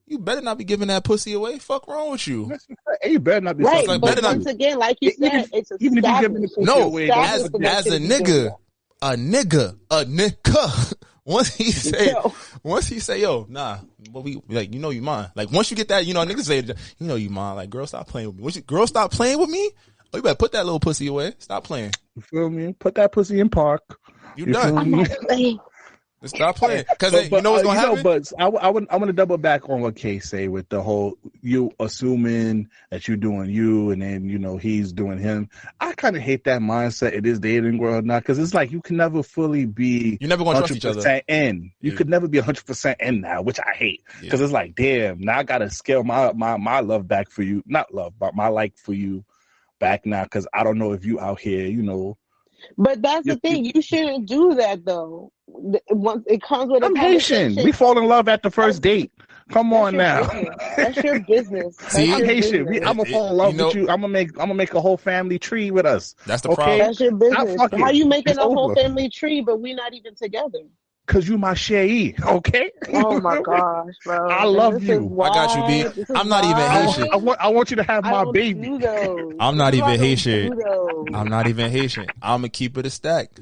you better not be giving that pussy away. Fuck wrong with you? You better not be. Right, like, but once again, like you said, it's even if you give the pussy away. As a nigga. Once he say, yo, nah, but we like, you know, you mine. Like, once you get that, you know, niggas say, you know, you mine. Like, girl, stop playing with me. Once girl, stop playing with me. Oh, you better put that little pussy away. Stop playing. You feel me? Put that pussy in park. You done. I'm not playing. Stop playing, because you know what's gonna happen. But I want to double back on what Kay say with the whole you assuming that you're doing you and then, you know, he's doing him. I kind of hate that mindset in this dating world now, because it's like you can never fully be. You're never gonna trust each other. In you could never be 100% in now, which I hate, because it's like, damn, now I gotta scale my love back for you, not love, but my like for you back now, because I don't know if you out here, you know. But that's the thing. You shouldn't do that, though. Once it comes with, I'm Haitian. We fall in love at the first date. Come on now. That's your business. See, I'm Haitian. I'm gonna fall in love with you. I'm gonna make a whole family tree with us. That's the problem. That's your business. How you making a whole family tree, but we not even together? Because you my chérie, okay? Oh my gosh, bro. I love you. I got you, B. I'm not even Haitian. I want you to have my baby. I'm not even Haitian. I'm not even Haitian. I'm going to keep it a stack.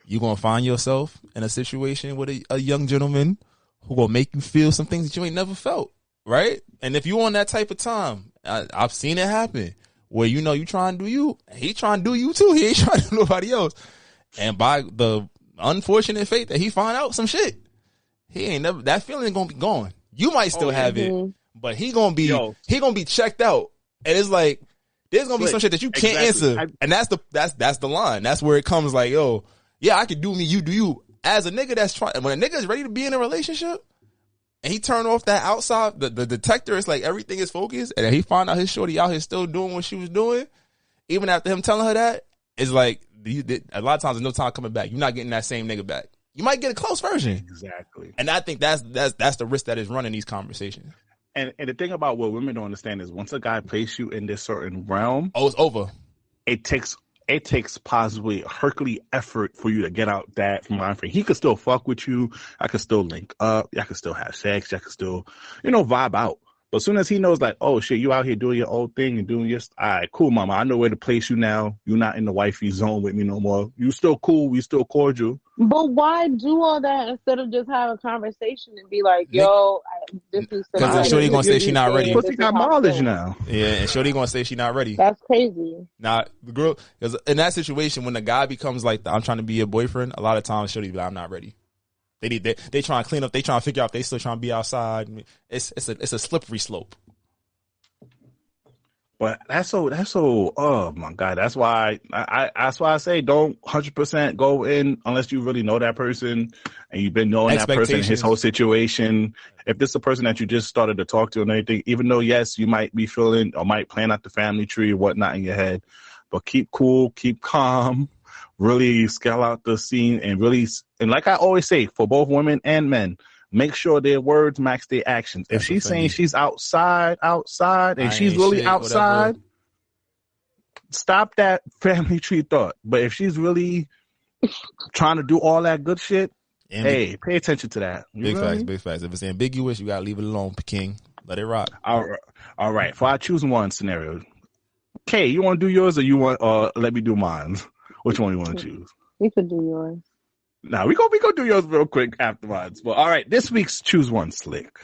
You're going to find yourself in a situation with a young gentleman who going to make you feel some things that you ain't never felt, right? And if you on that type of time, I've seen it happen, where, you know, you trying to do you, he trying to do you too. He ain't trying to do nobody else. And by the unfortunate fate that he find out some shit, he ain't never, that feeling gonna be gone. You might still have it, but he gonna be checked out. And it's like, there's gonna be some shit that you can't answer. And that's the line. That's where it comes like, yo, yeah, I can do me, you do you. As a nigga that's trying, when a nigga is ready to be in a relationship and he turn off that outside, the detector, it's like everything is focused, and he find out his shorty out here still doing what she was doing, even after him telling her that, it's like a lot of times there's no time coming back. You're not getting that same nigga back. You might get a close version. Exactly. And I think that's the risk that is running these conversations. And the thing about what women don't understand is once a guy places you in this certain realm, it's over. It takes possibly Herculean effort for you to get out that mind frame. He could still fuck with you. I could still link up. I could still have sex. I could still, vibe out. But as soon as he knows, like, oh shit, you out here doing your own thing and doing your, all right, cool, mama. I know where to place you now. You're not in the wifey zone with me no more. You still cool. We still cordial. But why do all that instead of just have a conversation and be like, yo, this is because Shorty gonna say she not ready. Pussy got mileage now. Yeah, and Shorty gonna say she not ready. That's crazy. Nah, the girl, because in that situation, when the guy becomes like, I'm trying to be your boyfriend, a lot of times Shorty be like, I'm not ready. They trying to clean up. They trying to figure out if they still trying to be outside. It's a slippery slope. But that's so. Oh my God, that's why I say don't 100% go in unless you really know that person and you've been knowing that person, his whole situation. If this is a person that you just started to talk to and everything, even though yes, you might be feeling or might plan out the family tree or whatnot in your head, but keep cool, keep calm. Really scale out the scene and like I always say, for both women and men, make sure their words match their actions. If she's saying she's outside, and she's really outside, whatever. Stop that family tree thought. But if she's really trying to do all that good shit, pay attention to that. Big facts. If it's ambiguous, you gotta leave it alone, King. Let it rock. All right. For I choose one scenario, Kay, you want to do yours or let me do mine? Which one you want to choose? We could do yours. Now we go do yours real quick afterwards. But all right, this week's choose one slick.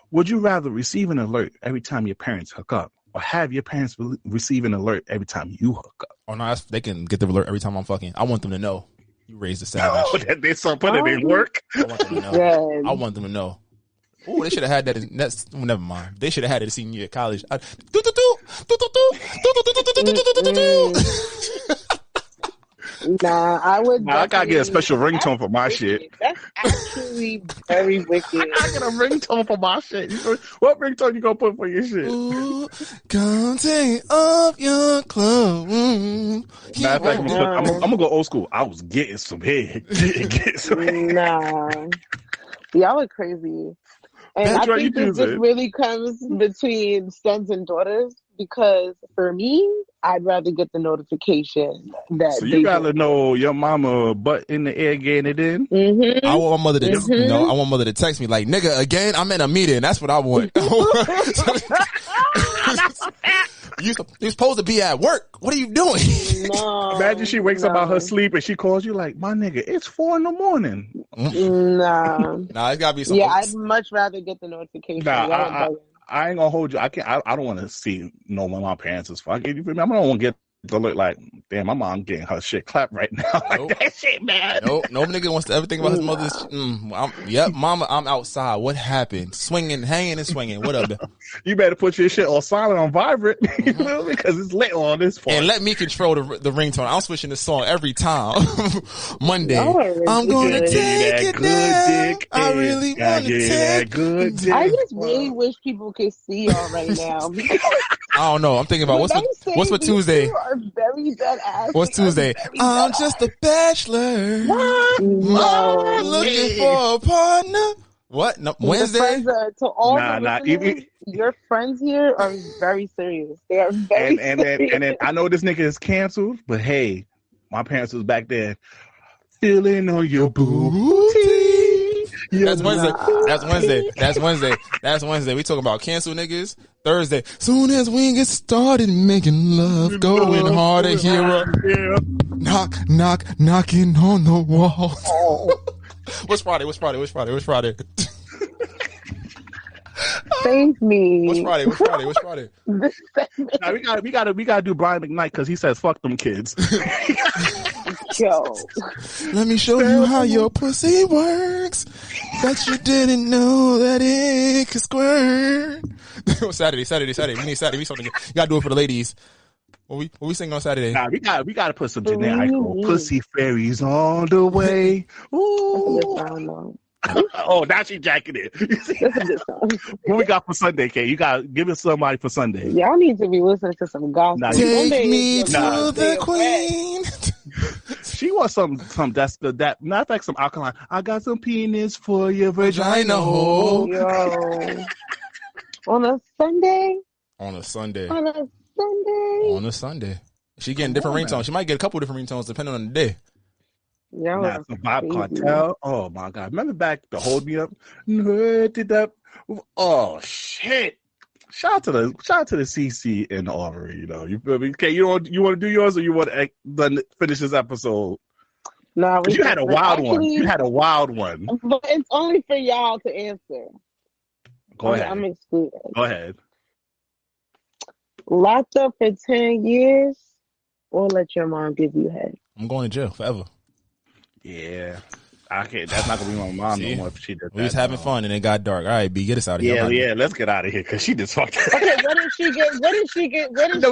Would you rather receive an alert every time your parents hook up, or have your parents receive an alert every time you hook up? Oh no, they can get the alert every time I'm fucking. I want them to know you raised a savage. Oh, they start putting it in work. I want them to know. Yeah. I want them to know. Oh, they should have had that. That's never mind. They should have had it senior year at college. Nah, I would. I gotta get a special ringtone for my shit. That's actually very wicked. I get a ringtone for my shit. What ringtone you gonna put for your shit? Ooh, come take off your clothes. Matter of fact, I'm gonna go old school. I was getting some head. Nah, y'all are crazy. And that's I think this just really comes between sons and daughters, because for me, I'd rather get the notification that. So you gotta know your mama butt in the air getting it in. Mm-hmm. I want my mother to, I want mother to text me like, "Nigga, again, I'm in a meeting." That's what I want. You're supposed to be at work. What are you doing? No, imagine she wakes up out her sleep and she calls you like, "My nigga, it's 4 a.m." Nah, it's gotta be something. Yeah, I'd much rather get the notification. Nah, I ain't gonna hold you. I don't want to see when my parents is fucking. You feel me? I don't want to get to look like, damn, my mom getting her shit clapped right now. Like, that shit, man. No nigga wants to ever think about his mother's. Mama, I'm outside. What happened? Swinging, hanging, and swinging. What up? You better put your shit on silent, on vibrant, you know, because it's lit on this part. And let me control the ringtone. I'm switching the song every time. Monday, I'm gonna take it down. I really want to take good dick. I just really wish people could see y'all right now. I don't know. I'm thinking about what's for Tuesday. Very dead ass. What's Tuesday? I'm just a bachelor. What? No. Looking for a partner. What? No, Wednesday? To all your friends here are very serious. They are very serious. And then I know this nigga is canceled, but hey, my parents was back there feeling on your booty. That's Wednesday. We talking about cancel niggas. Thursday. Soon as we get started making love, going harder, hear knocking on the wall. What's Friday? Thank me. What's Friday? Nah, we gotta do Brian McKnight because he says fuck them kids. Yo. Let me show you how your pussy works. Bet you didn't know that it could squirt. Saturday. We need Saturday. We something. You gotta do it for the ladies. What we singing on Saturday? Nah, we gotta put some generic Pussy fairies on the way. Ooh. Oh, now she jacking it. That's a good song. What we got for Sunday, Kay? You got give us somebody for Sunday. Y'all need to be listening to some gospel. Nah, Take me to Nah. the queen. She wants some that's that matter of fact some alkaline. I got some penis for your vagina hole. Yo. On a Sunday. On a Sunday. On a Sunday. On a Sunday. She getting different ringtones. She might get a couple different ringtones depending on the day. Yo. Nah, some Vibe Cartel. Oh my God! Remember back the Hold Me Up? Oh shit! Shout out to the CC and the Armory. You know, you feel me? Okay, you want to do yours or you want to finish this episode? No, you had a wild one. You had a wild one. But it's only for y'all to answer. Go ahead. I'm excluded. Go ahead. Locked up for 10 years or let your mom give you head? I'm going to jail forever. Yeah. I can't. That's not gonna be my mom no more if she did that. We was having fun and it got dark. All right, B, get us out of here. Yeah, let's get out of here because she just fucked. Okay, what did she get?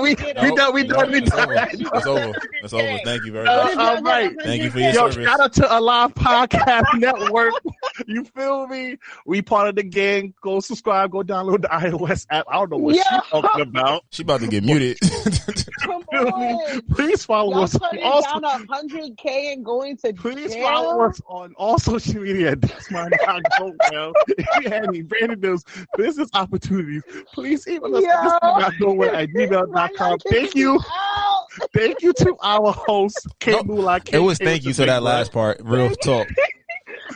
We done. It's over. Thank you very much. All right. Thank you for your service. Shout out to Alive Podcast Network. You feel me? We part of the gang. Go subscribe. Go download the iOS app. I don't know what she's talking about. She about to get muted. Come on. Please follow us. Also, down 100K and going to please jail? follow us on all social media. That's my go well. If you have any brand new business opportunities, please email us at gmail.com. Thank you. Thank you to our host, KayMunny. It was thank you to that last part. Real talk.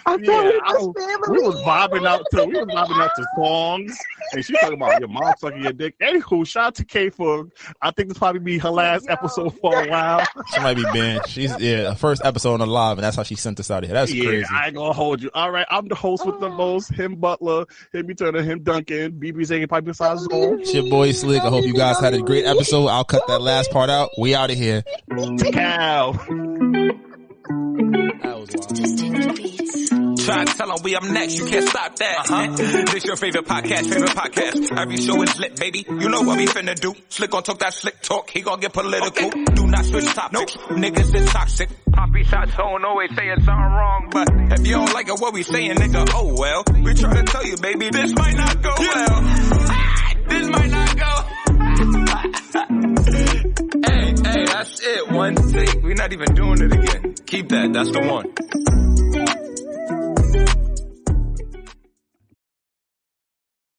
We was vibing out to songs, and she talking about your mom sucking your dick. Anywho, shout out to Kay for I think this probably be her last episode for a while. She might be banned. She's first episode on the live, and that's how she sent us out of here. That's crazy. I ain't gonna hold you. All right, I'm the host with the most. Him Butler, him Turner, him Duncan, BB's A Pipe Inside Zone. It's your boy Slick. I hope you guys had a great episode. I'll cut that last part out. We out of here. Cow. That was wild. Try to tell them we up next, you can't stop that. This your favorite podcast. Every show is lit, baby. You know what we finna do. Slick gon' talk that slick talk, he gon' get political. Okay. Do not switch topics, niggas is toxic. Poppy shots don't always saying something wrong, but if you don't like it, what we saying, nigga, oh well. We try to tell you, baby, this might not go well. This might not go. Hey, that's it. One take. We're not even doing it again. Keep that. That's the one.